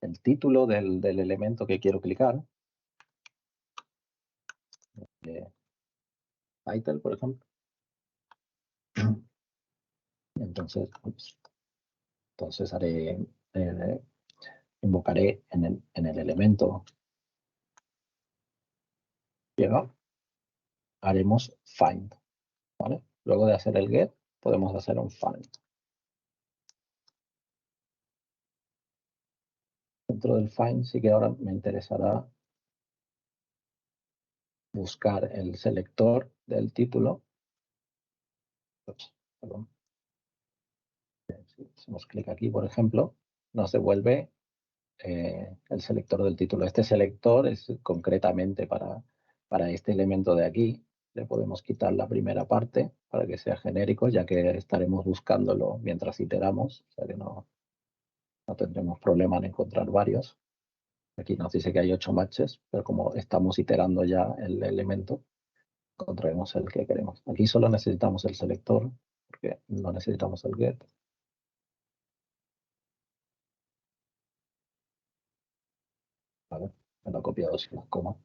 S1: el título del elemento que quiero clicar. Title, por ejemplo. Entonces haré invocaré en el elemento llega, haremos find, ¿vale? Luego de hacer el get, podemos hacer un find. Dentro del find sí que ahora me interesará buscar el selector del título. Ups, perdón. Si hacemos clic aquí, por ejemplo, nos devuelve el selector del título. Este selector es concretamente para este elemento de aquí. Le podemos quitar la primera parte para que sea genérico, ya que estaremos buscándolo mientras iteramos, o sea que no tendremos problema en encontrar varios. Aquí nos dice que hay 8 matches, pero como estamos iterando ya el elemento, encontraremos el que queremos. Aquí solo necesitamos el selector, porque no necesitamos el get. Vale, me lo he copiado sin las comas.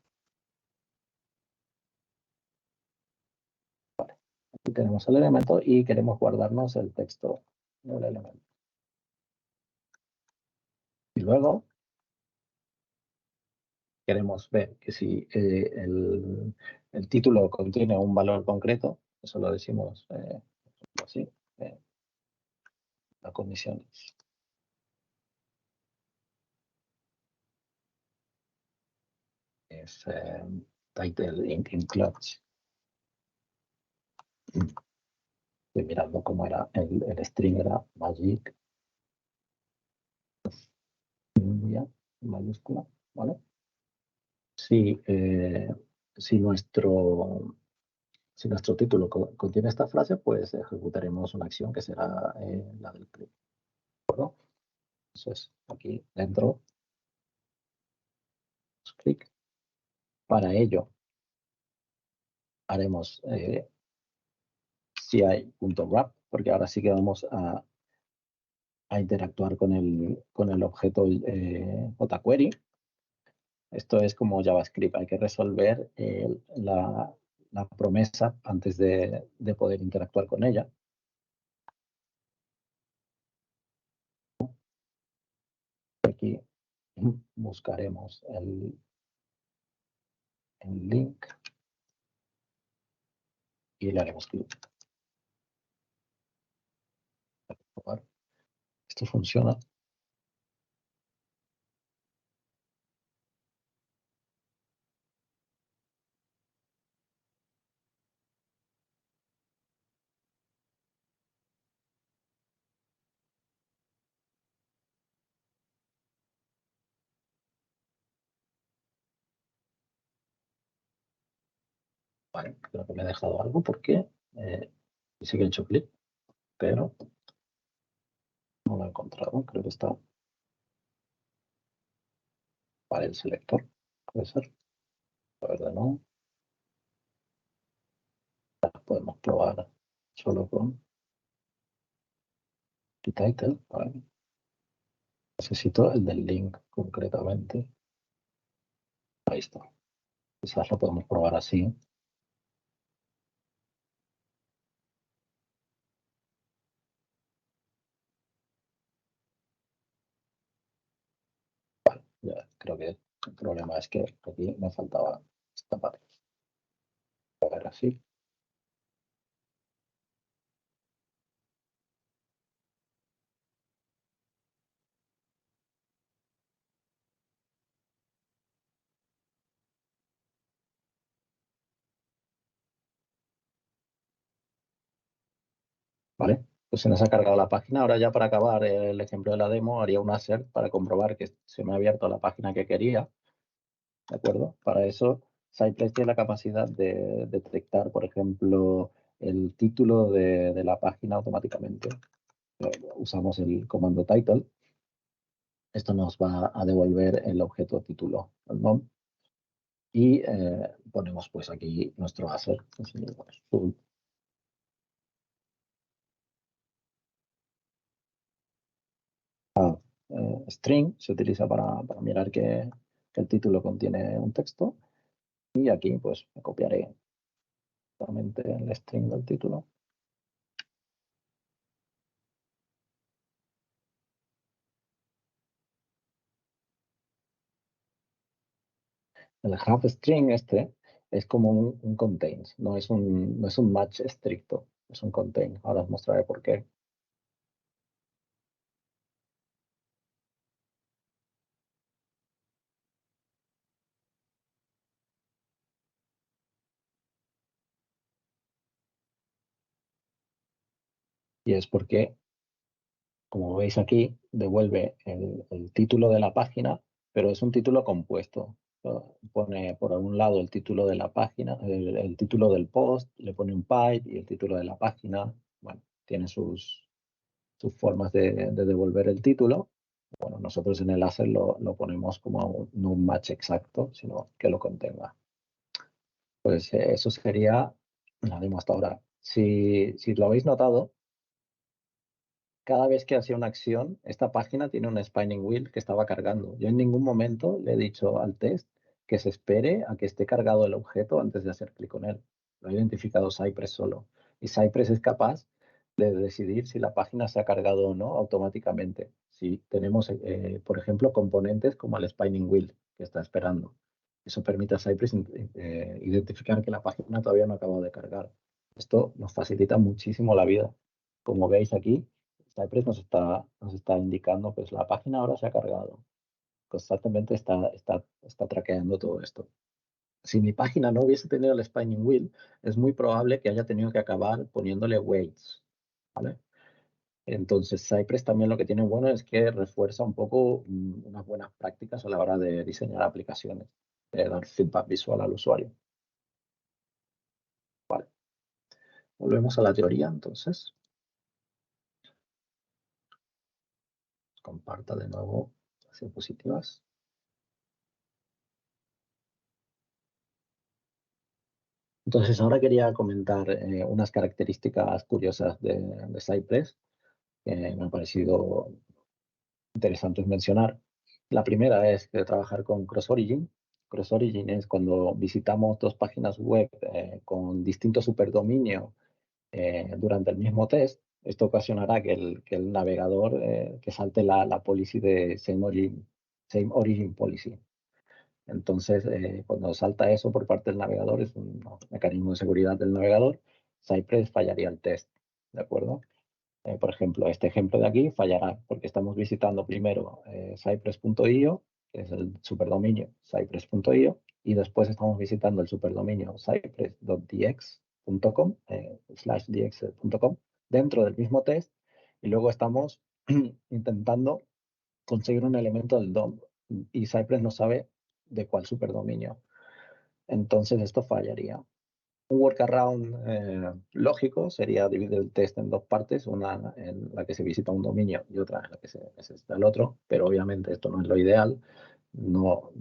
S1: Aquí tenemos el elemento y queremos guardarnos el texto del elemento. Y luego queremos ver que si el título contiene un valor concreto, eso lo decimos así, la condición es title includes. Estoy mirando cómo era el string, era magic, mayúscula, ¿vale? Si, si nuestro título contiene esta frase, pues ejecutaremos una acción que será la del click. ¿De acuerdo? Entonces, aquí dentro, clic. Para ello, haremos ci.wrap, porque ahora sí que vamos a interactuar con el objeto jQuery. Esto es como JavaScript, hay que resolver la promesa antes de poder interactuar con ella. Aquí buscaremos el link y le haremos clic. Esto funciona. Vale, creo que me he dejado algo porque sí que he hecho clic, pero no lo he encontrado. Creo que está para el selector. Puede ser. A ver, de nuevo. Podemos probar solo con title. Vale. Necesito el del link concretamente. Ahí está. Quizás lo podemos probar así. Vale, ya creo que el problema es que aquí me faltaba esta parte. A ver, así. Vale, pues se nos ha cargado la página. Ahora ya para acabar el ejemplo de la demo haría un assert para comprobar que se me ha abierto la página que quería. ¿De acuerdo? Para eso, SciPlay tiene la capacidad de detectar, por ejemplo, el título de la página automáticamente. Usamos el comando title. Esto nos va a devolver el objeto título, ¿no? Y ponemos pues aquí nuestro assert. String se utiliza para mirar que el título contiene un texto. Y aquí pues me copiaré solamente el string del título. El half string es como un contain, no es un match estricto, es un contain. Ahora os mostraré por qué. Y es porque, como veis aquí, devuelve el título de la página, pero es un título compuesto. Pone por algún lado el título de la página, el título del post, le pone un pipe y el título de la página. Bueno, tiene sus formas de devolver el título. Bueno, nosotros en el asset lo ponemos como no un match exacto, sino que lo contenga. Pues eso sería la demo hasta ahora. Si lo habéis notado, cada vez que hacía una acción, esta página tiene un spinning wheel que estaba cargando. Yo en ningún momento le he dicho al test que se espere a que esté cargado el objeto antes de hacer clic con él. Lo ha identificado Cypress solo. Y Cypress es capaz de decidir si la página se ha cargado o no automáticamente. Si tenemos, por ejemplo, componentes como el spinning wheel que está esperando. Eso permite a Cypress identificar que la página todavía no ha acabado de cargar. Esto nos facilita muchísimo la vida. Como veis aquí, Cypress nos está indicando, pues la página ahora se ha cargado. Constantemente está traqueando todo esto. Si mi página no hubiese tenido el spinning wheel, es muy probable que haya tenido que acabar poniéndole weights, ¿vale? Entonces, Cypress también lo que tiene bueno es que refuerza un poco unas buenas prácticas a la hora de diseñar aplicaciones, de dar feedback visual al usuario. Vale, volvemos a la teoría, entonces. Comparta de nuevo las diapositivas. Entonces, ahora quería comentar unas características curiosas de Cypress que me han parecido interesantes mencionar. La primera es que trabajar con Cross Origin. Cross Origin es cuando visitamos dos páginas web con distintos superdominios durante el mismo test. Esto ocasionará que el navegador que salte la policy de same origin policy. Entonces, cuando salta eso por parte del navegador, es un mecanismo de seguridad del navegador, Cypress fallaría el test, ¿de acuerdo? Por ejemplo, este ejemplo de aquí fallará porque estamos visitando primero cypress.io, que es el superdominio cypress.io, y después estamos visitando el superdominio cypress.dx.com, /dx.com, dentro del mismo test, y luego estamos intentando conseguir un elemento del DOM y Cypress no sabe de cuál superdominio. Entonces esto fallaría. Un workaround lógico sería dividir el test en dos partes, una en la que se visita un dominio y otra en la que se necesita el otro, pero obviamente esto no es lo ideal, no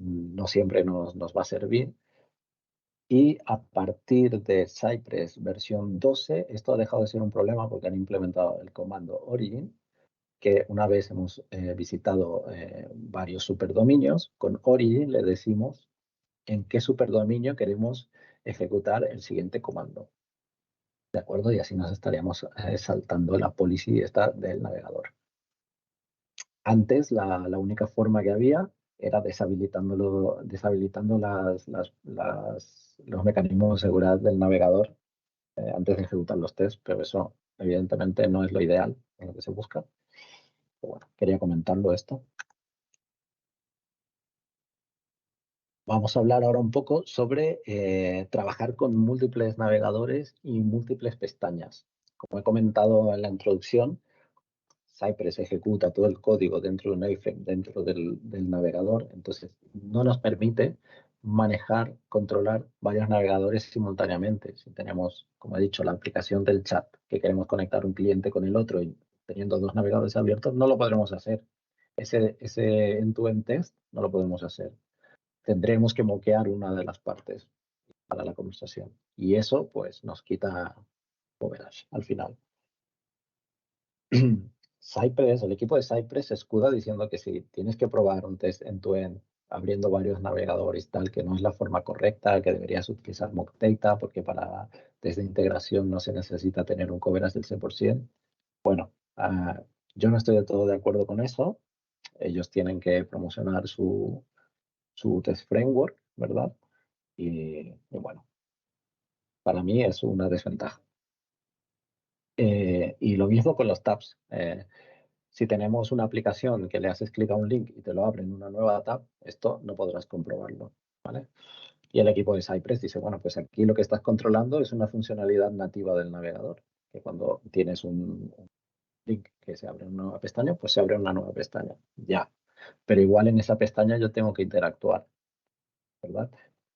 S1: siempre nos va a servir. Y a partir de Cypress versión 12, esto ha dejado de ser un problema porque han implementado el comando origin, que una vez hemos visitado varios superdominios, con origin le decimos en qué superdominio queremos ejecutar el siguiente comando. ¿De acuerdo? Y así nos estaríamos saltando la policy esta del navegador. Antes, la única forma que había era deshabilitando los mecanismos de seguridad del navegador antes de ejecutar los tests, pero eso evidentemente no es lo ideal, es lo que se busca. Pero bueno, quería comentarlo esto. Vamos a hablar ahora un poco sobre trabajar con múltiples navegadores y múltiples pestañas. Como he comentado en la introducción, Cypress ejecuta todo el código dentro de un iframe, dentro del navegador, entonces no nos permite manejar, controlar varios navegadores simultáneamente. Si tenemos, como he dicho, la aplicación del chat, que queremos conectar un cliente con el otro y teniendo dos navegadores abiertos, no lo podremos hacer. Ese end-to-end test no lo podemos hacer. Tendremos que moquear una de las partes para la conversación. Y eso, pues, nos quita coverage al final. Cypress, el equipo de Cypress se escuda diciendo que si tienes que probar un test end-to-end abriendo varios navegadores tal, que no es la forma correcta, que deberías utilizar mock data porque para test de integración no se necesita tener un coverage del 100%. Bueno, yo no estoy del todo de acuerdo con eso. Ellos tienen que promocionar su test framework ¿verdad? Y bueno, para mí es una desventaja. Y lo mismo con los tabs. Si tenemos una aplicación que le haces clic a un link y te lo abre en una nueva tab, esto no podrás comprobarlo, ¿vale? Y el equipo de Cypress dice, bueno, pues aquí lo que estás controlando es una funcionalidad nativa del navegador, que cuando tienes un link que se abre una nueva pestaña, pues se abre una nueva pestaña, ya. Pero igual en esa pestaña yo tengo que interactuar, ¿verdad?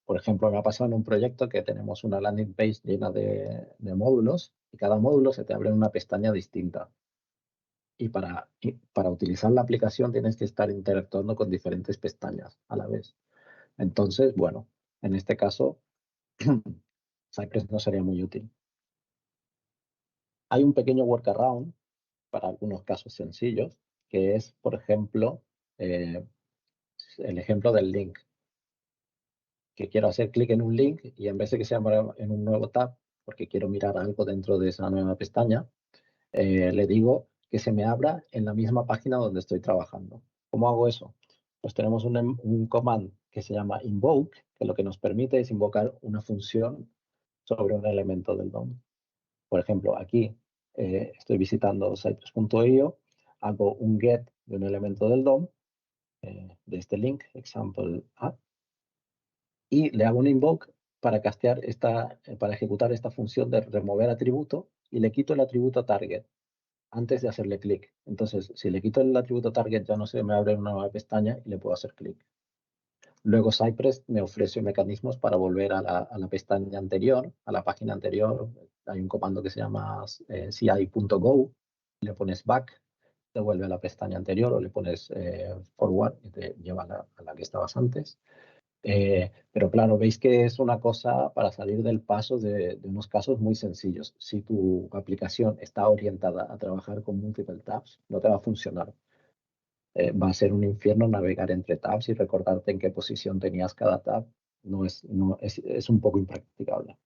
S1: Por ejemplo, me ha pasado en un proyecto que tenemos una landing page llena de módulos y cada módulo se te abre en una pestaña distinta. Y para utilizar la aplicación tienes que estar interactuando con diferentes pestañas a la vez. Entonces, bueno, en este caso, Cypress no sería muy útil. Hay un pequeño workaround para algunos casos sencillos, que es, por ejemplo, el ejemplo del link. Que quiero hacer clic en un link y en vez de que se abra en un nuevo tab, porque quiero mirar algo dentro de esa nueva pestaña, le digo que se me abra en la misma página donde estoy trabajando. ¿Cómo hago eso? Pues tenemos un command que se llama invoke, que lo que nos permite es invocar una función sobre un elemento del DOM. Por ejemplo, aquí estoy visitando cypress.io, hago un get de un elemento del DOM, de este link, example app, y le hago un invoke para para ejecutar esta función de remover atributo y le quito el atributo target antes de hacerle clic. Entonces, si le quito el atributo target, ya no se me abre una nueva pestaña y le puedo hacer clic. Luego Cypress me ofrece mecanismos para volver a la pestaña anterior, a la página anterior. Hay un comando que se llama ci.go, le pones back, te vuelve a la pestaña anterior, o le pones forward y te lleva a la que estabas antes. Pero claro, veis que es una cosa para salir del paso de unos casos muy sencillos. Si tu aplicación está orientada a trabajar con multiple tabs, no te va a funcionar. Va a ser un infierno navegar entre tabs y recordarte en qué posición tenías cada tab. Es un poco impracticable.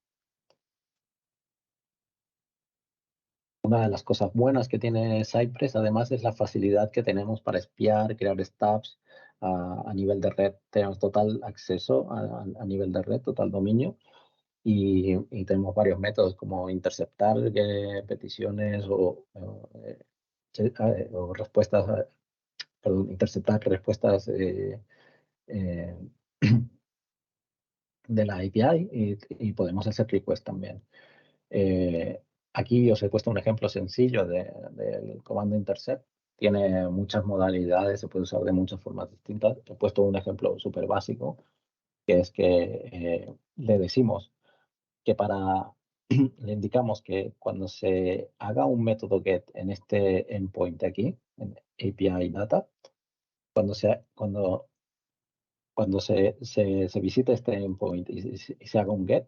S1: Una de las cosas buenas que tiene Cypress, además, es la facilidad que tenemos para espiar, crear stubs a nivel de red. Tenemos total acceso a nivel de red, total dominio. Y tenemos varios métodos como interceptar peticiones o respuestas, perdón, interceptar respuestas eh, de la API y podemos hacer request también. Aquí os he puesto un ejemplo sencillo del comando intercept. Tiene muchas modalidades, se puede usar de muchas formas distintas. He puesto un ejemplo súper básico, que es que le decimos que le indicamos que cuando se haga un método get en este endpoint de aquí, en API data, cuando se visite este endpoint y se haga un get,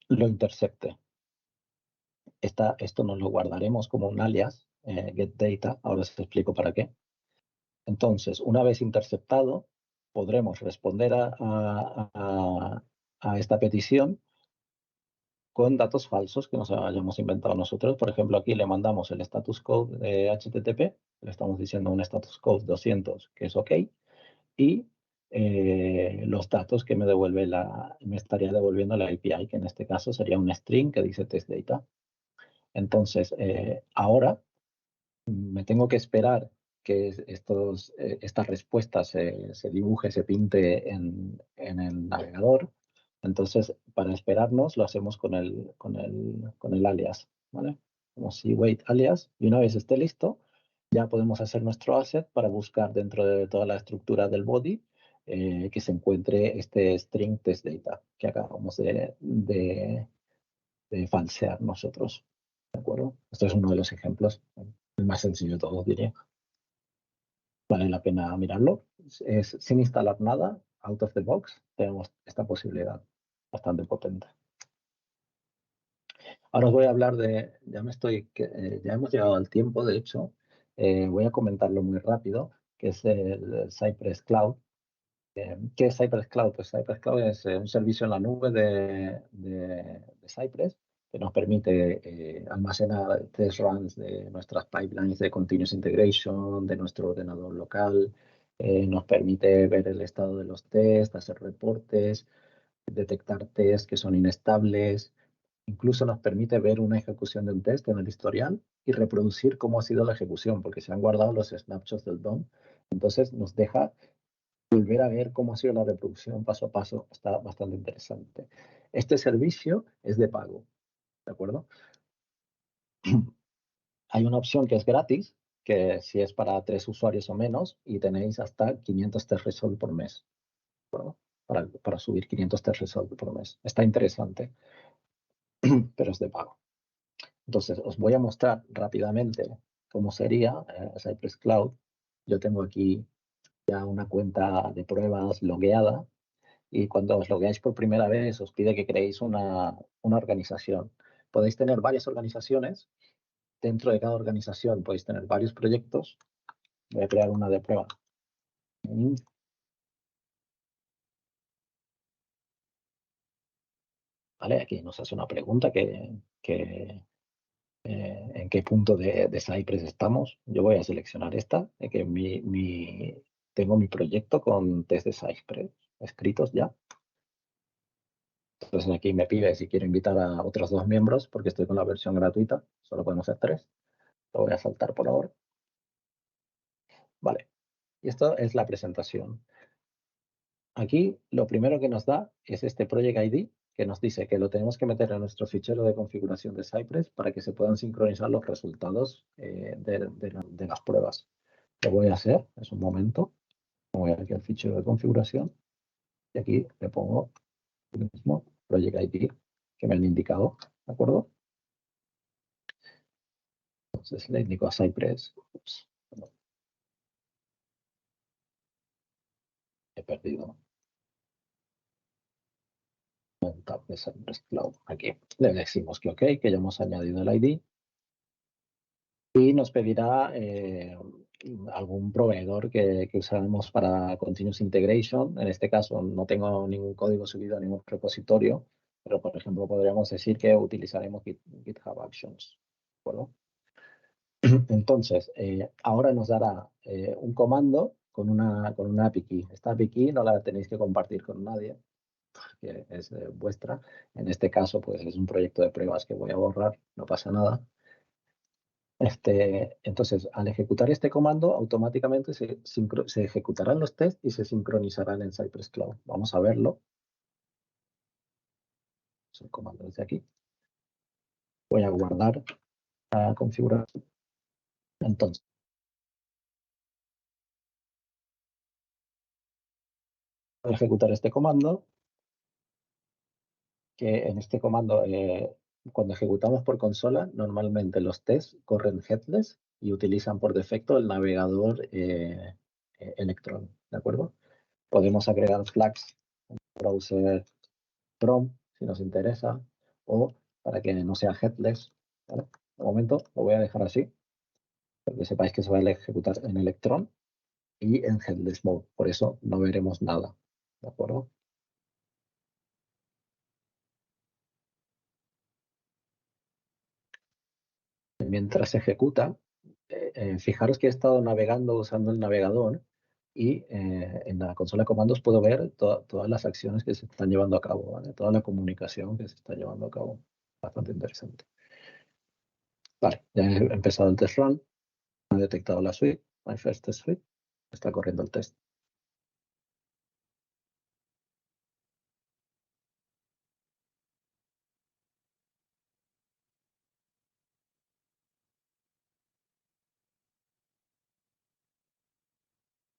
S1: lo intercepte. Esto nos lo guardaremos como un alias, get data, ahora os explico para qué. Entonces, una vez interceptado, podremos responder a esta petición con datos falsos que nos hayamos inventado nosotros. Por ejemplo, aquí le mandamos el status code de HTTP, le estamos diciendo un status code 200 que es OK, y los datos que me estaría devolviendo la API, que en este caso sería un string que dice test data. Entonces, ahora me tengo que esperar que esta respuesta se dibuje, se pinte en el navegador. Entonces, para esperarnos, lo hacemos con el alias, ¿vale? Como si wait alias, y una vez esté listo, ya podemos hacer nuestro asset para buscar dentro de toda la estructura del body que se encuentre este string test data que acabamos de falsear nosotros, ¿de acuerdo? Esto es uno de los ejemplos, el más sencillo de todos, diría. Vale la pena mirarlo. Sin instalar nada, out of the box, tenemos esta posibilidad bastante potente. Ahora os voy a hablar ya hemos llegado al tiempo, de hecho, voy a comentarlo muy rápido, que es el Cypress Cloud. ¿Qué es Cypress Cloud? Pues Cypress Cloud es un servicio en la nube de Cypress que nos permite almacenar test runs de nuestras pipelines de continuous integration, de nuestro ordenador local, Nos permite ver el estado de los tests, hacer reportes, detectar tests que son inestables. Incluso nos permite ver una ejecución de un test en el historial y reproducir cómo ha sido la ejecución, porque se han guardado los snapshots del DOM. Entonces nos deja volver a ver cómo ha sido la reproducción paso a paso. Está bastante interesante. Este servicio es de pago, ¿de acuerdo? Hay una opción que es gratis, que si es para 3 usuarios o menos, y tenéis hasta 500 test result por mes, ¿de acuerdo? Para subir 500 test result por mes. Está interesante, pero es de pago. Entonces, os voy a mostrar rápidamente cómo sería Cypress Cloud. Yo tengo aquí ya una cuenta de pruebas logueada y cuando os logueáis por primera vez os pide que creéis una organización. Podéis tener varias organizaciones. Dentro de cada organización podéis tener varios proyectos. Voy a crear una de prueba. ¿Vale? Aquí nos hace una pregunta en qué punto de Cypress estamos. Yo voy a seleccionar esta, que tengo mi proyecto con test de Cypress escritos ya. Entonces aquí me pide si quiero invitar a otros 2 miembros, porque estoy con la versión gratuita, solo podemos ser 3. Lo voy a saltar por ahora. Vale, y esto es la presentación. Aquí lo primero que nos da es este Project ID, que nos dice que lo tenemos que meter en nuestro fichero de configuración de Cypress para que se puedan sincronizar los resultados de las pruebas. Lo voy a hacer, es un momento. Voy aquí al fichero de configuración y aquí le pongo el mismo Project ID que me han indicado, ¿de acuerdo? Entonces le indico a Cypress, ups, no, he perdido el tab de Cypress Cloud. Aquí le decimos que OK, que ya hemos añadido el ID. Y nos pedirá algún proveedor que usamos para Continuous Integration. En este caso no tengo ningún código subido a ningún repositorio, pero por ejemplo podríamos decir que utilizaremos GitHub Actions. ¿De acuerdo? Entonces, ahora nos dará un comando con una API key. Esta API key no la tenéis que compartir con nadie, que es vuestra. En este caso, pues es un proyecto de pruebas que voy a borrar, no pasa nada. Entonces, al ejecutar este comando, automáticamente se ejecutarán los tests y se sincronizarán en Cypress Cloud. Vamos a verlo. Es el comando desde aquí. Voy a guardar la configuración. Entonces, voy a ejecutar este comando, que en este comando, cuando ejecutamos por consola, normalmente los tests corren headless y utilizan por defecto el navegador Electron, ¿de acuerdo? Podemos agregar flags en el browser Chrome, si nos interesa, o para que no sea headless. ¿Vale? De momento lo voy a dejar así, para que sepáis que se va a ejecutar en Electron y en headless mode. Por eso no veremos nada. ¿De acuerdo? Mientras se ejecuta, fijaros que he estado navegando usando el navegador y en la consola de comandos puedo ver todas las acciones que se están llevando a cabo, ¿vale? Toda la comunicación que se está llevando a cabo. Bastante interesante. Vale, ya he empezado el test run. Ha detectado la suite, My First Test Suite. Está corriendo el test.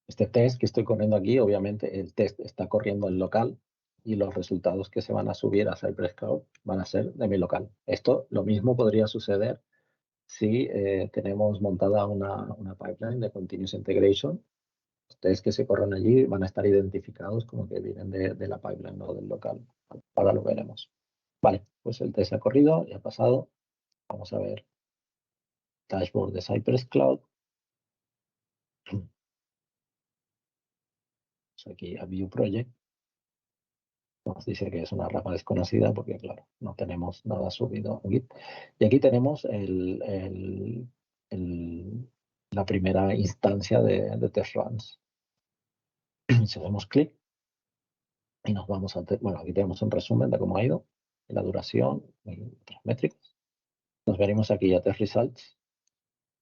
S1: Este test que estoy corriendo aquí, obviamente el test está corriendo en local y los resultados que se van a subir a Cypress Cloud van a ser de mi local. Esto lo mismo podría suceder si tenemos montada una pipeline de Continuous Integration. Los tests que se corren allí van a estar identificados como que vienen de la pipeline, no del local. Ahora lo veremos. Vale, pues el test ha corrido y ha pasado. Vamos a ver dashboard de Cypress Cloud. Aquí a View Project. Nos dice que es una rama desconocida porque, claro, no tenemos nada subido a Git. Y aquí tenemos la primera instancia de test runs. Si hacemos clic y nos vamos a... Bueno, aquí tenemos un resumen de cómo ha ido, la duración y otras métricas. Nos veremos aquí a Test Results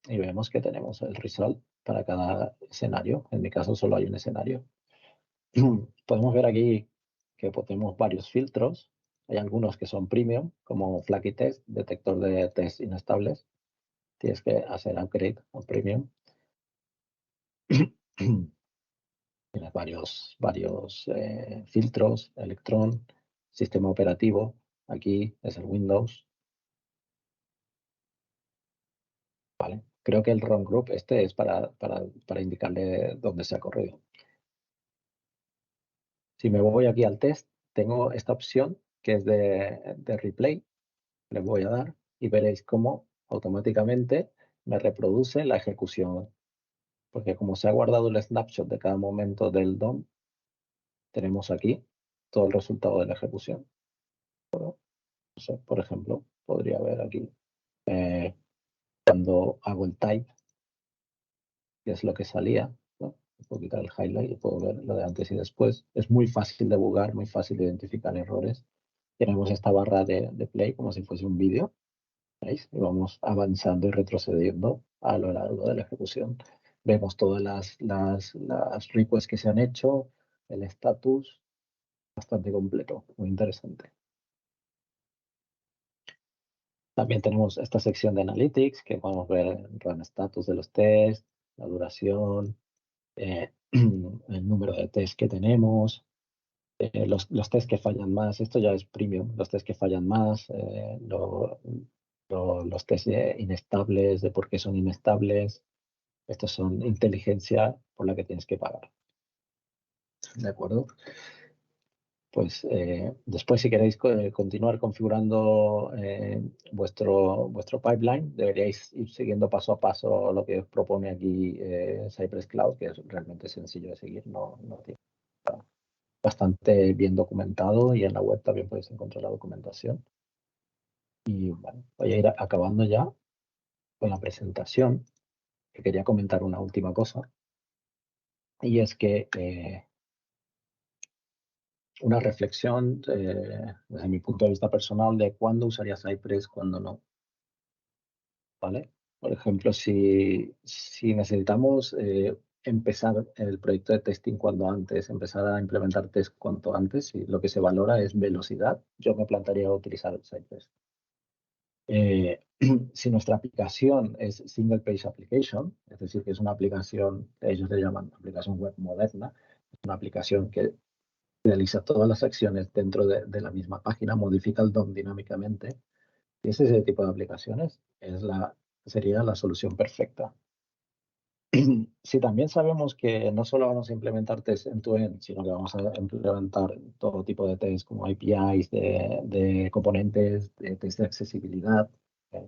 S1: y vemos que tenemos el result para cada escenario. En mi caso solo hay un escenario. Podemos ver aquí que tenemos varios filtros. Hay algunos que son premium, como Flaky Test, detector de test inestables. Tienes que hacer upgrade a premium. Tienes varios filtros, Electron, sistema operativo. Aquí es el Windows. ¿Vale? Creo que el run group este es para indicarle dónde se ha corrido. Si me voy aquí al test, tengo esta opción que es de replay. Le voy a dar y veréis cómo automáticamente me reproduce la ejecución. Porque como se ha guardado el snapshot de cada momento del DOM, tenemos aquí todo el resultado de la ejecución. No sé, por ejemplo, podría ver aquí cuando hago el type, que es lo que salía, ¿no? Puedo quitar el highlight y puedo ver lo de antes y después. Es muy fácil de bugar, muy fácil de identificar errores. Tenemos esta barra de play como si fuese un vídeo, ¿veis? Y vamos avanzando y retrocediendo a lo largo de la ejecución. Vemos todas las requests que se han hecho, el status, bastante completo, muy interesante. También tenemos esta sección de Analytics, que podemos ver el run status de los tests, la duración, el número de tests que tenemos, los tests que fallan más. Esto ya es premium, los tests que fallan más, los tests inestables, de por qué son inestables. Estos son inteligencia por la que tienes que pagar. ¿De acuerdo? Pues después, si queréis continuar configurando vuestro pipeline, deberíais ir siguiendo paso a paso lo que os propone aquí Cypress Cloud, que es realmente sencillo de seguir, no tiene bastante bien documentado y en la web también podéis encontrar la documentación. Y bueno, voy a ir acabando ya con la presentación, que quería comentar una última cosa, y es que una reflexión desde mi punto de vista personal de cuándo usaría Cypress, cuándo no, ¿vale? Por ejemplo, si necesitamos empezar el proyecto de testing cuanto antes, empezar a implementar test cuanto antes, y lo que se valora es velocidad, yo me plantearía utilizar el Cypress. Si nuestra aplicación es Single Page Application, es decir, que es una aplicación, ellos le llaman aplicación web moderna, es una aplicación que realiza todas las acciones dentro de la misma página, modifica el DOM dinámicamente. Y ese tipo de aplicaciones sería la solución perfecta. Si también sabemos que no solo vamos a implementar test end-to-end, sino que vamos a implementar todo tipo de test como APIs, de componentes, de test de accesibilidad,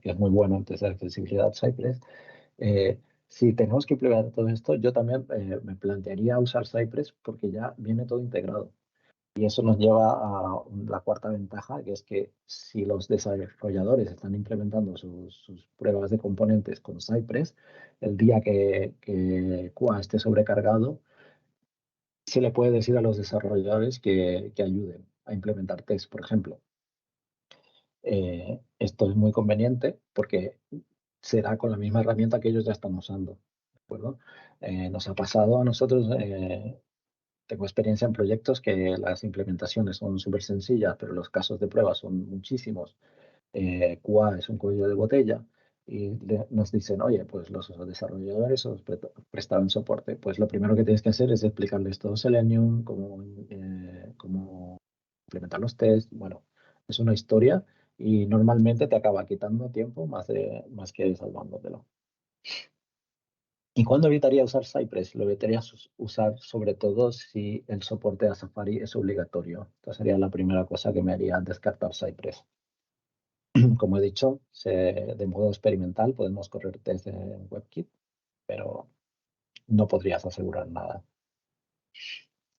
S1: que es muy bueno en test de accesibilidad Cypress. Si tenemos que implementar todo esto, yo también me plantearía usar Cypress porque ya viene todo integrado. Y eso nos lleva a la cuarta ventaja, que es que si los desarrolladores están implementando sus pruebas de componentes con Cypress, el día que QA esté sobrecargado, se le puede decir a los desarrolladores que ayuden a implementar test, por ejemplo. Esto es muy conveniente porque será con la misma herramienta que ellos ya están usando. ¿De acuerdo? Nos ha pasado a nosotros tengo experiencia en proyectos que las implementaciones son súper sencillas, pero los casos de prueba son muchísimos. QA es un cuello de botella y nos dicen, oye, pues los desarrolladores os prestaban soporte. Pues lo primero que tienes que hacer es explicarles todo Selenium, cómo implementar los tests. Bueno, es una historia y normalmente te acaba quitando tiempo más que salvándotelo. ¿Y cuándo evitaría usar Cypress? Lo evitaría usar sobre todo si el soporte a Safari es obligatorio. Esta sería la primera cosa que me haría descartar Cypress. Como he dicho, de modo experimental podemos correr test en WebKit, pero no podrías asegurar nada.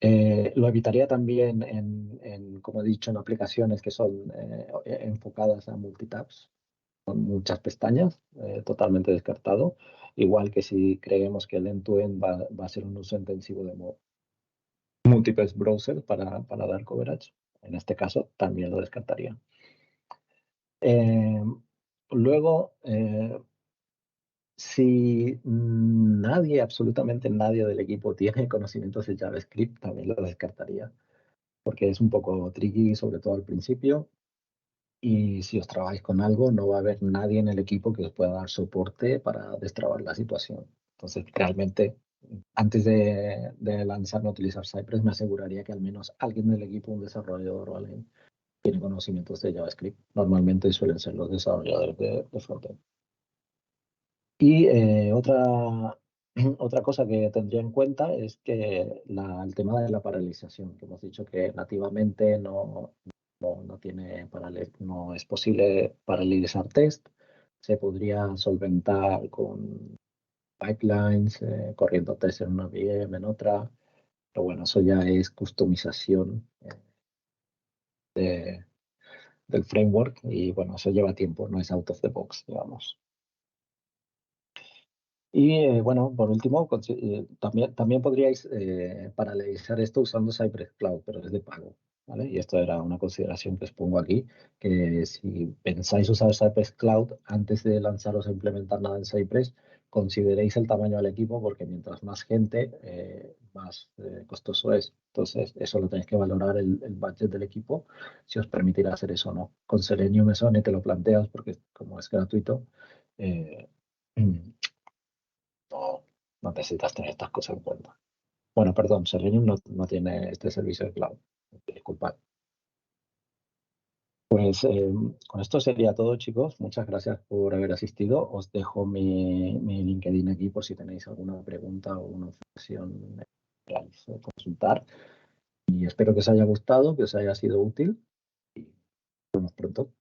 S1: Lo evitaría también como he dicho, en aplicaciones que son enfocadas a multitabs, con muchas pestañas, totalmente descartado. Igual que si creemos que el end-to-end va a ser un uso intensivo de modo. múltiples browsers para dar coverage. En este caso, también lo descartaría. Luego, si nadie, absolutamente nadie del equipo tiene conocimientos de JavaScript, también lo descartaría, porque es un poco tricky, sobre todo al principio. Y si os trabajáis con algo, no va a haber nadie en el equipo que os pueda dar soporte para destrabar la situación. Entonces, realmente, antes de lanzarme a utilizar Cypress, me aseguraría que al menos alguien del equipo, un desarrollador o alguien, tiene conocimientos de JavaScript. Normalmente suelen ser los desarrolladores de frontend. Y otra cosa que tendría en cuenta es que el tema de la paralización, que hemos dicho que nativamente no es posible paralizar test. Se podría solventar con pipelines, corriendo test en una VM, en otra. Pero bueno, eso ya es customización del framework y bueno, eso lleva tiempo, no es out of the box, digamos. Y bueno, por último, también podríais paralelizar esto usando Cypress Cloud, pero es de pago, ¿vale? Y esto era una consideración que os pongo aquí, que si pensáis usar Cypress Cloud, antes de lanzaros a implementar nada en Cypress, consideréis el tamaño del equipo, porque mientras más gente, más costoso es. Entonces, eso lo tenéis que valorar el budget del equipo, si os permitirá hacer eso o no. Con Selenium eso ni te lo planteas, porque como es gratuito, eh, no necesitas tener estas cosas en cuenta. Bueno, perdón, Selenium no tiene este servicio de cloud. Disculpad. Pues con esto sería todo, chicos. Muchas gracias por haber asistido. Os dejo mi LinkedIn aquí por si tenéis alguna pregunta o una observación que queráis consultar. Y espero que os haya gustado, que os haya sido útil. Y nos vemos pronto.